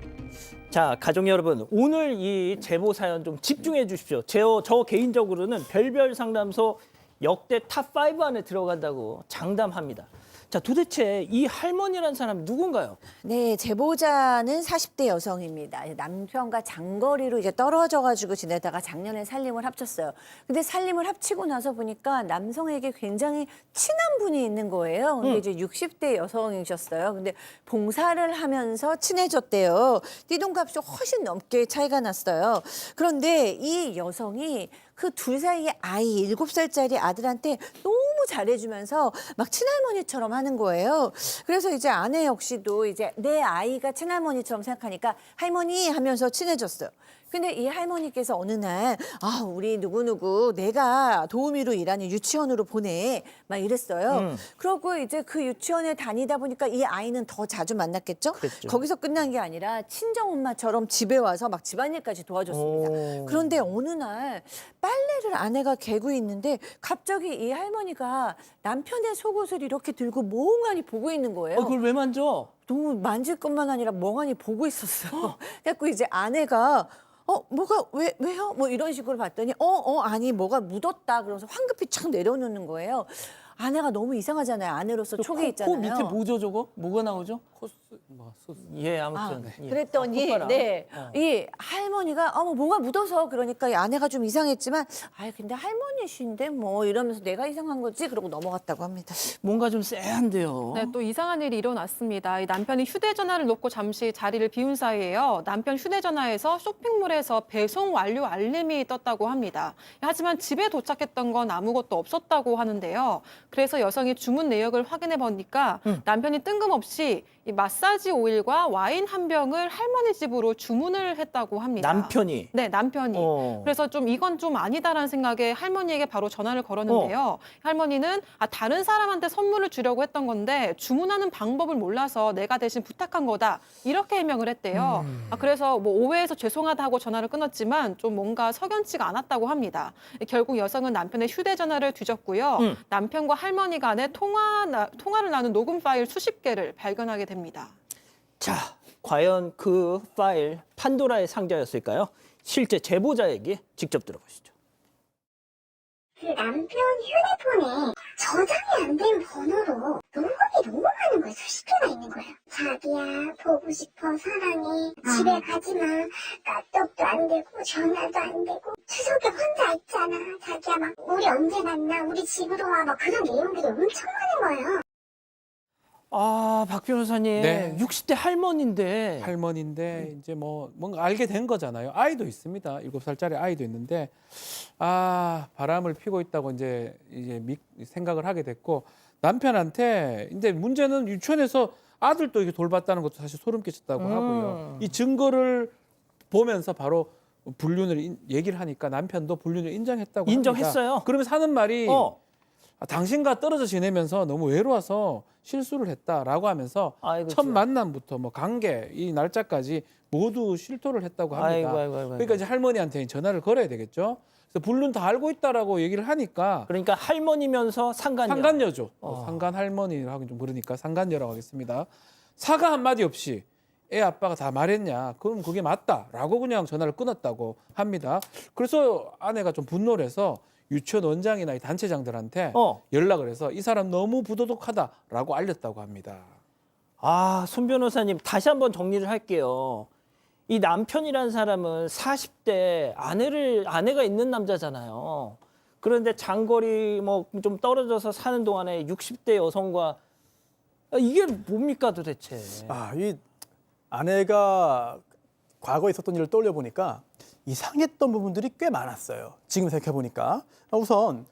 자, 가족 여러분, 오늘 이 제보 사연 좀 집중해 주십시오. 저 개인적으로는 별별 상담소 역대 탑5 안에 들어간다고 장담합니다. 자, 도대체 이 할머니란 사람 누군가요? 네, 제보자는 40대 여성입니다. 남편과 장거리로 이제 떨어져가지고 지내다가 작년에 살림을 합쳤어요. 근데 살림을 합치고 나서 보니까 남성에게 굉장히 친한 분이 있는 거예요. 근데 이제 60대 여성이셨어요. 근데 봉사를 하면서 친해졌대요. 띠동값이 훨씬 넘게 차이가 났어요. 그런데 이 여성이 그 둘 사이의 아이 7살짜리 아들한테 너무 잘해주면서 막 친할머니처럼 하는 거예요. 그래서 이제 아내 역시도 이제 내 아이가 친할머니처럼 생각하니까 할머니 하면서 친해졌어요. 근데 이 할머니께서 어느 날 우리 누구누구 내가 도우미로 일하는 유치원으로 보내 막 이랬어요. 그러고 이제 그 유치원에 다니다 보니까 이 아이는 더 자주 만났겠죠? 그랬죠. 거기서 끝난 게 아니라 친정엄마처럼 집에 와서 막 집안일까지 도와줬습니다. 오. 그런데 어느 날 빨래를 아내가 개고 있는데 갑자기 이 할머니가 남편의 속옷을 이렇게 들고 멍하니 보고 있는 거예요. 그걸 왜 만져? 너무 만질 것만 아니라 멍하니 보고 있었어요. 그래서 이제 아내가 뭐가 왜요? 뭐 이런 식으로 봤더니 아니 뭐가 묻었다 그러면서 황급히 착 내려놓는 거예요. 아내가 너무 이상하잖아요. 아내로서 촉이 있잖아요. 코 밑에 뭐죠 저거? 뭐가 나오죠? 소스. 예, 아무튼. 예. 그랬더니 콧바람. 이 할머니가 뭐가 묻어서 그러니까 이 아내가 좀 이상했지만 근데 할머니신데 뭐 이러면서 내가 이상한 거지 그러고 넘어갔다고 합니다. 뭔가 좀 쎄한데요. 네, 또 이상한 일이 일어났습니다. 이 남편이 휴대전화를 놓고 잠시 자리를 비운 사이에요. 남편 휴대전화에서 쇼핑몰에서 배송 완료 알림이 떴다고 합니다. 하지만 집에 도착했던 건 아무것도 없었다고 하는데요. 그래서 여성이 주문 내역을 확인해 보니까 남편이 뜬금없이 이 마사지 오일과 와인 한 병을 할머니 집으로 주문을 했다고 합니다. 남편이. 네, 남편이. 그래서 좀 이건 좀 아니다라는 생각에 할머니에게 바로 전화를 걸었는데요. 할머니는 다른 사람한테 선물을 주려고 했던 건데 주문하는 방법을 몰라서 내가 대신 부탁한 거다. 이렇게 해명을 했대요. 그래서 뭐 오해해서 죄송하다 하고 전화를 끊었지만 좀 뭔가 석연치가 않았다고 합니다. 결국 여성은 남편의 휴대전화를 뒤졌고요. 남편과 할머니 간의 통화를 나눈 녹음 파일 수십 개를 발견하게 됩니다. 자, 과연 그 파일 판도라의 상자였을까요? 실제 제보자 얘기 직접 들어보시죠. 그 남편 휴대폰에 저장이 안 된 번호로 녹음이 너무 많은 거예요. 수십 개나 있는 거예요. 자기야, 보고 싶어, 사랑해, 집에 가지마, 까똑도 안 되고 전화도 안 되고 추석에 혼자 있잖아. 자기야 막 우리 언제 만나, 우리 집으로 와, 막 그런 내용들이 엄청 많은 거예요. 박 변호사님, 네. 60대 할머니인데. 할머니인데 이제 뭐 뭔가 알게 된 거잖아요. 아이도 있습니다. 7살짜리 아이도 있는데 바람을 피고 있다고 이제 생각을 하게 됐고 남편한테 이제 문제는 유치원에서 아들도 이렇게 돌봤다는 것도 사실 소름 끼쳤다고 하고요. 이 증거를 보면서 바로 불륜을 얘기를 하니까 남편도 불륜을 인정했다고 인정했어요? 합니다. 그러면서 하는 말이 당신과 떨어져 지내면서 너무 외로워서 실수를 했다라고 하면서 아이고, 첫 만남부터 뭐 관계 이 날짜까지 모두 실토를 했다고 합니다. 아이고. 그러니까 이제 할머니한테 전화를 걸어야 되겠죠. 그래서 불륜 다 알고 있다라고 얘기를 하니까 그러니까 할머니면서 상간녀. 상간녀죠. 상간 할머니라고 좀 그러니까 상간녀라고 하겠습니다. 사과 한마디 없이 애 아빠가 다 말했냐? 그럼 그게 맞다라고 그냥 전화를 끊었다고 합니다. 그래서 아내가 좀 분노를 해서 유치원 원장이나 이 단체장들한테 연락을 해서 이 사람 너무 부도덕하다라고 알렸다고 합니다. 손 변호사님 다시 한번 정리를 할게요. 이 남편이라는 사람은 40대 아내가 있는 남자잖아요. 그런데 장거리 뭐 좀 떨어져서 사는 동안에 60대 여성과 이게 뭡니까 도대체? 이 아내가 과거에 있었던 일을 떠올려 보니까 이상했던 부분들이 꽤 많았어요. 지금 생각해 보니까 우선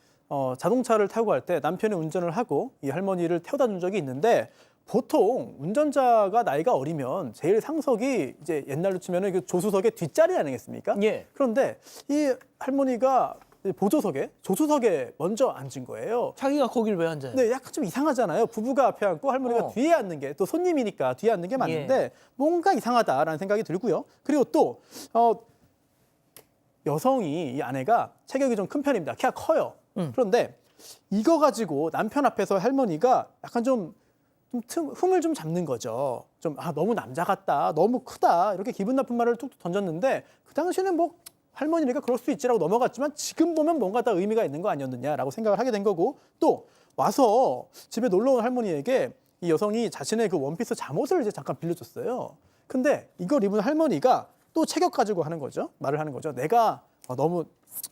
자동차를 타고 갈 때 남편이 운전을 하고 이 할머니를 태워다 준 적이 있는데 보통 운전자가 나이가 어리면 제일 상석이 이제 옛날로 치면은 그 조수석의 뒷자리 아니겠습니까? 예. 그런데 이 할머니가 보조석에 조수석에 먼저 앉은 거예요. 자기가 거길 왜 앉아요? 네, 약간 좀 이상하잖아요. 부부가 앞에 앉고 할머니가 뒤에 앉는 게 또 손님이니까 뒤에 앉는 게 맞는데 뭔가 이상하다라는 생각이 들고요. 그리고 또 여성이 이 아내가 체격이 좀 큰 편입니다. 키가 커요. 그런데 이거 가지고 남편 앞에서 할머니가 약간 좀 흠을 좀 잡는 거죠. 좀 너무 남자 같다, 너무 크다 이렇게 기분 나쁜 말을 툭툭 던졌는데 그 당시에는 뭐 할머니니까 그럴 수 있지라고 넘어갔지만 지금 보면 뭔가 다 의미가 있는 거 아니었느냐라고 생각을 하게 된 거고 또 와서 집에 놀러 온 할머니에게 이 여성이 자신의 그 원피스 잠옷을 이제 잠깐 빌려줬어요. 근데 이걸 입은 할머니가 또 체격 가지고 하는 거죠. 말을 하는 거죠. 내가 너무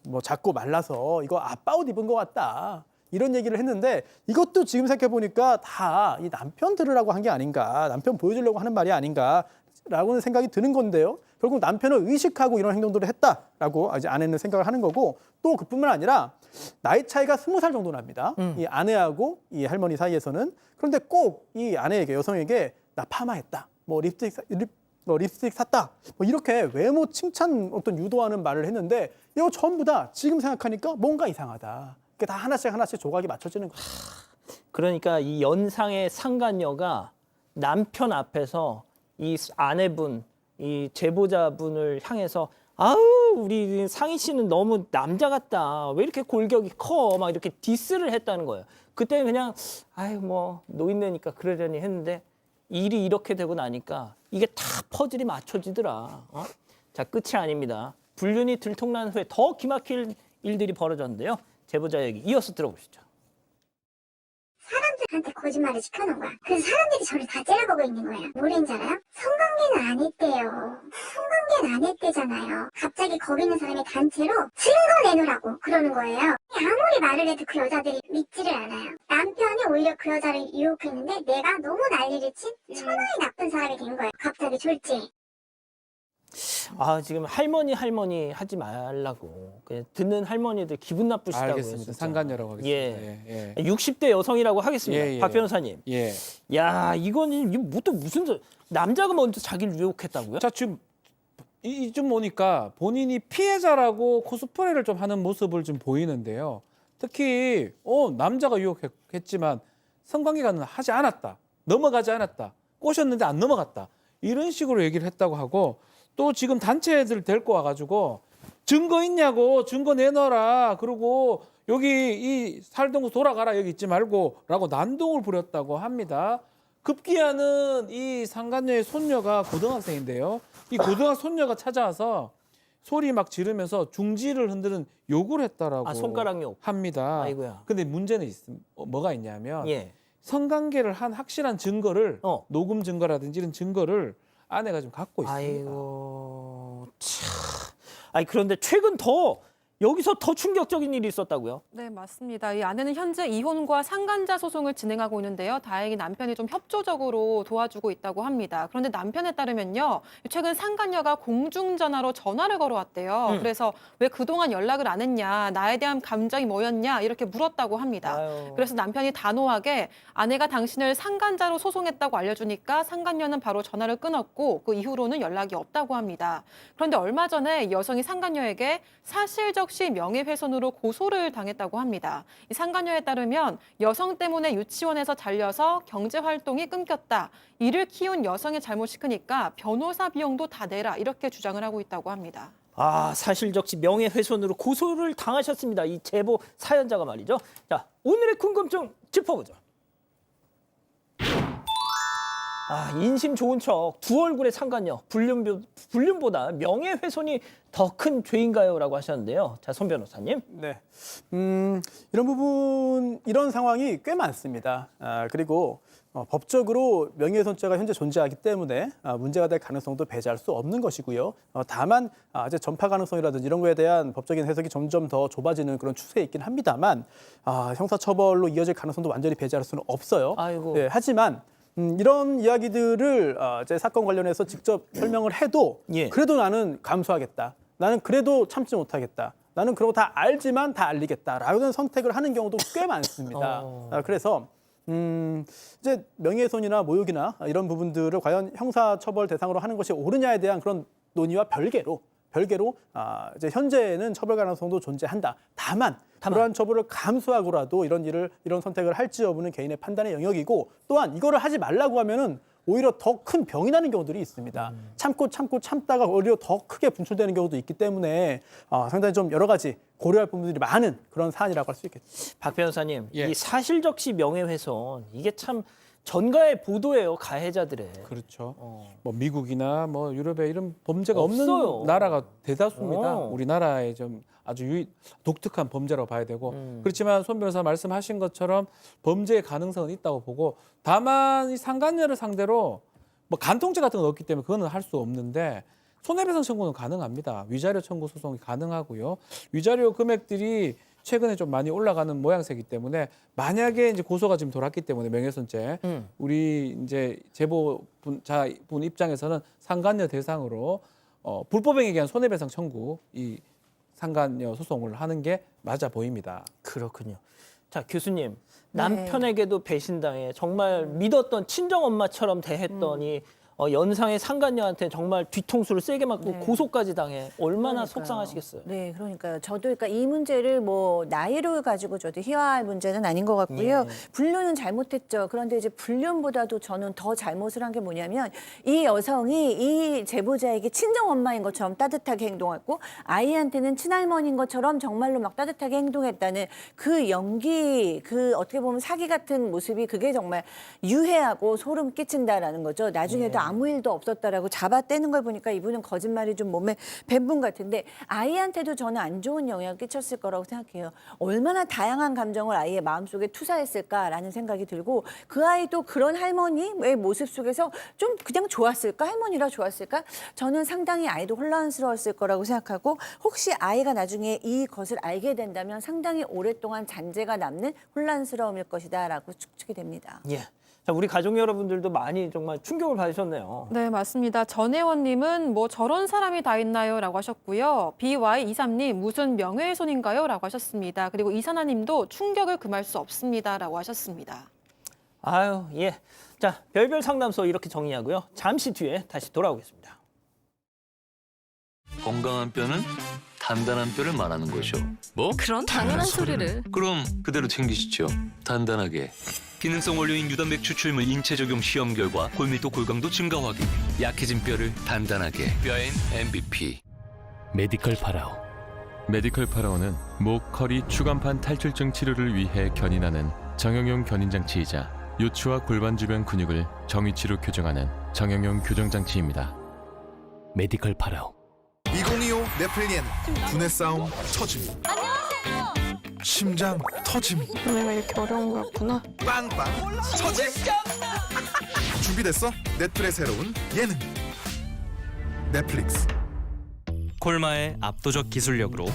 뭐 작고 말라서 이거 아빠 옷 입은 것 같다. 이런 얘기를 했는데 이것도 지금 생각해 보니까 다 이 남편 들으라고 한 게 아닌가, 남편 보여주려고 하는 말이 아닌가라고는 생각이 드는 건데요. 결국 남편을 의식하고 이런 행동들을 했다라고 이제 아내는 생각을 하는 거고 또 그뿐만 아니라 나이 차이가 20살 정도 납니다. 이 아내하고 이 할머니 사이에서는. 그런데 꼭 이 아내에게 여성에게 나 파마했다, 뭐 립스틱 샀다, 뭐 이렇게 외모 칭찬 어떤 유도하는 말을 했는데 이거 전부 다 지금 생각하니까 뭔가 이상하다. 그게 다 하나씩 조각이 맞춰지는 거죠. 그러니까 이 연상의 상간녀가 남편 앞에서 이 아내분, 이 제보자분을 향해서 아우 우리 상희 씨는 너무 남자 같다. 왜 이렇게 골격이 커? 막 이렇게 디스를 했다는 거예요. 그때 그냥 아유 뭐 노인네니까 그러려니 했는데 일이 이렇게 되고 나니까 이게 다 퍼즐이 맞춰지더라. 자, 끝이 아닙니다. 불륜이 들통난 후에 더 기막힐 일들이 벌어졌는데요. 제보자 얘기 이어서 들어보시죠. 사람들한테 거짓말을 시켜놓은 거야. 그래서 사람들이 저를 다 째려보고 있는 거예요. 뭐라는지 알아요? 성관계는 안 했대요. 성관계는 안 했대잖아요. 갑자기 거기 있는 사람이 단체로 증거 내놓으라고 그러는 거예요. 아무리 말을 해도 그 여자들이 믿지를 않아요. 남편이 오히려 그 여자를 유혹했는데 내가 너무 난리를 친 천하의 나쁜 사람이 된 거예요. 갑자기 졸지. 지금 할머니 하지 말라고. 그냥 듣는 할머니들 기분 나쁘시다고요. 알겠습니다. 진짜. 상간녀라고 하겠습니다. 예. 60대 여성이라고 하겠습니다. 박 변호사님. 예. 야, 이거는 또 무슨 남자가 먼저 자기를 유혹했다고요? 자, 지금 이쯤 오니까 본인이 피해자라고 코스프레를 좀 하는 모습을 좀 보이는데요. 특히 남자가 유혹했지만 성관계가 하지 않았다. 넘어가지 않았다. 꼬셨는데 안 넘어갔다. 이런 식으로 얘기를 했다고 하고 또 지금 단체 애들 데리고 와가지고 증거 있냐고 증거 내놔라. 그리고 여기 이 살던 곳 돌아가라. 여기 있지 말고 라고 난동을 부렸다고 합니다. 급기야는 이 상간녀의 손녀가 고등학생인데요. 이 고등학생 손녀가 찾아와서 소리 막 지르면서 중지를 흔드는 욕을 했다라고 손가락 욕. 합니다. 아이고야. 근데 문제는 뭐가 있냐면 예. 성관계를 한 확실한 증거를 녹음 증거라든지 이런 증거를 아내가 좀 갖고 있습니다. 아이고 참. 그런데 최근 여기서 더 충격적인 일이 있었다고요? 네, 맞습니다. 이 아내는 현재 이혼과 상간자 소송을 진행하고 있는데요. 다행히 남편이 좀 협조적으로 도와주고 있다고 합니다. 그런데 남편에 따르면요. 최근 상간녀가 공중전화로 전화를 걸어왔대요. 그래서 왜 그동안 연락을 안 했냐, 나에 대한 감정이 뭐였냐 이렇게 물었다고 합니다. 그래서 남편이 단호하게 아내가 당신을 상간자로 소송했다고 알려주니까 상간녀는 바로 전화를 끊었고 그 이후로는 연락이 없다고 합니다. 그런데 얼마 전에 여성이 상간녀에게 사실적 명예훼손으로 고소를 당했다고 합니다. 이 상간녀에 따르면 여성 때문에 유치원에서 잘려서 경제활동이 끊겼다. 이를 키운 여성의 잘못이 크니까 변호사 비용도 다 내라 이렇게 주장을 하고 있다고 합니다. 사실적시 명예훼손으로 고소를 당하셨습니다. 이 제보 사연자가 말이죠. 자, 오늘의 궁금증 짚어보죠. 인심 좋은 척 두 얼굴의 상간녀 불륜보다 명예훼손이 더 큰 죄인가요? 라고 하셨는데요. 자, 손 변호사님. 네, 이런 상황이 꽤 많습니다. 그리고 법적으로 명예훼손죄가 현재 존재하기 때문에 문제가 될 가능성도 배제할 수 없는 것이고요. 다만 이제 전파 가능성이라든지 이런 거에 대한 법적인 해석이 점점 더 좁아지는 그런 추세에 있긴 합니다만 형사처벌로 이어질 가능성도 완전히 배제할 수는 없어요. 네, 하지만 이런 이야기들을 제 사건 관련해서 직접 설명을 해도 그래도 나는 감수하겠다. 나는 그래도 참지 못하겠다. 나는 그러고 다 알지만 다 알리겠다라는 선택을 하는 경우도 꽤 많습니다. 그래서 이제 명예훼손이나 모욕이나 이런 부분들을 과연 형사처벌 대상으로 하는 것이 옳으냐에 대한 그런 논의와 별개로 이제 현재는 처벌 가능성도 존재한다. 다만 그러한 처벌을 감수하고라도 이런 선택을 할지 여부는 개인의 판단의 영역이고, 또한 이거를 하지 말라고 하면은 오히려 더 큰 병이 나는 경우들이 있습니다. 참다가 오히려 더 크게 분출되는 경우도 있기 때문에 상당히 좀 여러 가지 고려할 부분들이 많은 그런 사안이라고 할 수 있겠죠. 박 변호사님, 예. 이 사실적시 명예훼손 이게 참 전가의 보도예요, 가해자들의. 그렇죠. 뭐 미국이나 뭐 유럽에 이런 범죄가 없어요. 없는 나라가 대다수입니다. 우리나라의 좀 아주 독특한 범죄라고 봐야 되고, 그렇지만 손 변호사 말씀하신 것처럼 범죄의 가능성은 있다고 보고, 다만 이 상간녀를 상대로 뭐 간통죄 같은 건 없기 때문에 그거는 할 수 없는데 손해배상 청구는 가능합니다. 위자료 청구 소송이 가능하고요. 위자료 금액들이 최근에 좀 많이 올라가는 모양새이기 때문에, 만약에 이제 고소가 지금 돌았기 때문에 명예훼손죄, 우리 이제 제보자분 입장에서는 상간녀 대상으로 불법행위에 의한 손해배상 청구, 이 상간녀 소송을 하는 게 맞아 보입니다. 그렇군요. 자, 교수님, 남편에게도 배신당해 정말 믿었던 친정 엄마처럼 대했더니 연상의 상간녀한테 정말 뒤통수를 세게 맞고 고소까지 당해. 얼마나 속상하시겠어요. 네, 그러니까요. 저도 그러니까 이 문제를 뭐 나이로 가지고 저도 희화할 문제는 아닌 것 같고요. 불륜은 잘못했죠. 그런데 이제 불륜보다도 저는 더 잘못을 한 게 뭐냐면, 이 여성이 이 제보자에게 친정 엄마인 것처럼 따뜻하게 행동했고, 아이한테는 친할머니인 것처럼 정말로 막 따뜻하게 행동했다는 그 연기, 그 어떻게 보면 사기 같은 모습이, 그게 정말 유해하고 소름 끼친다라는 거죠. 나중에도 아무 일도 없었다라고 잡아떼는 걸 보니까 이분은 거짓말이 좀 몸에 밴 분 같은데, 아이한테도 저는 안 좋은 영향을 끼쳤을 거라고 생각해요. 얼마나 다양한 감정을 아이의 마음속에 투사했을까라는 생각이 들고, 그 아이도 그런 할머니의 모습 속에서 좀 그냥 좋았을까? 할머니라 좋았을까? 저는 상당히 아이도 혼란스러웠을 거라고 생각하고, 혹시 아이가 나중에 이것을 알게 된다면 상당히 오랫동안 잔재가 남는 혼란스러움일 것이다라고 추측이 됩니다. 예. 자, 우리 가족 여러분들도 많이 정말 충격을 받으셨네요. 네, 맞습니다. 전혜원님은 뭐 저런 사람이 다 있나요? 라고 하셨고요. BY23님 무슨 명예훼손인가요? 라고 하셨습니다. 그리고 이사나님도 충격을 금할 수 없습니다. 라고 하셨습니다. 아유, 예. 자, 별별 상담소 이렇게 정리하고요. 잠시 뒤에 다시 돌아오겠습니다. 건강한 뼈는 단단한 뼈를 말하는 거죠. 뭐? 그런 당연한 소리를. 그럼 그대로 챙기시죠. 단단하게. 기능성 원료인 유단백 추출물 인체 적용 시험 결과 골밀도 골강도 증가 확인. 약해진 뼈를 단단하게. 뼈엔 MVP. 메디컬 파라오. 메디컬 파라오는 목, 허리, 추간판 탈출증 치료를 위해 견인하는 정형용 견인장치이자 요추와 골반 주변 근육을 정위치로 교정하는 정형용 교정장치입니다. 메디컬 파라오. 2025 네플리엔 두뇌 싸움 처짐. 심장 터짐. 내가 이렇게 어려운 거였구나. 빵빵 터짐. 준비됐어? 넷플의 새로운 예능. 넷플릭스. 콜마의 압도적 기술력으로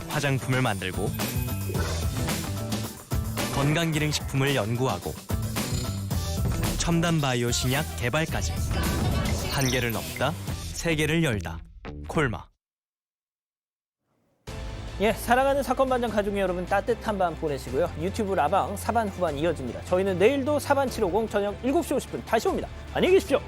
화장품을 만들고 건강기능식품을 연구하고 첨단 바이오 신약 개발까지 한계를 넘다 세계를 열다. 콜마. 예, 사랑하는 사건 반장 가족 여러분, 따뜻한 밤 보내시고요. 유튜브 라방 사반 후반 이어집니다. 저희는 내일도 사반 750 저녁 7시 50분 다시 옵니다. 안녕히 계십시오.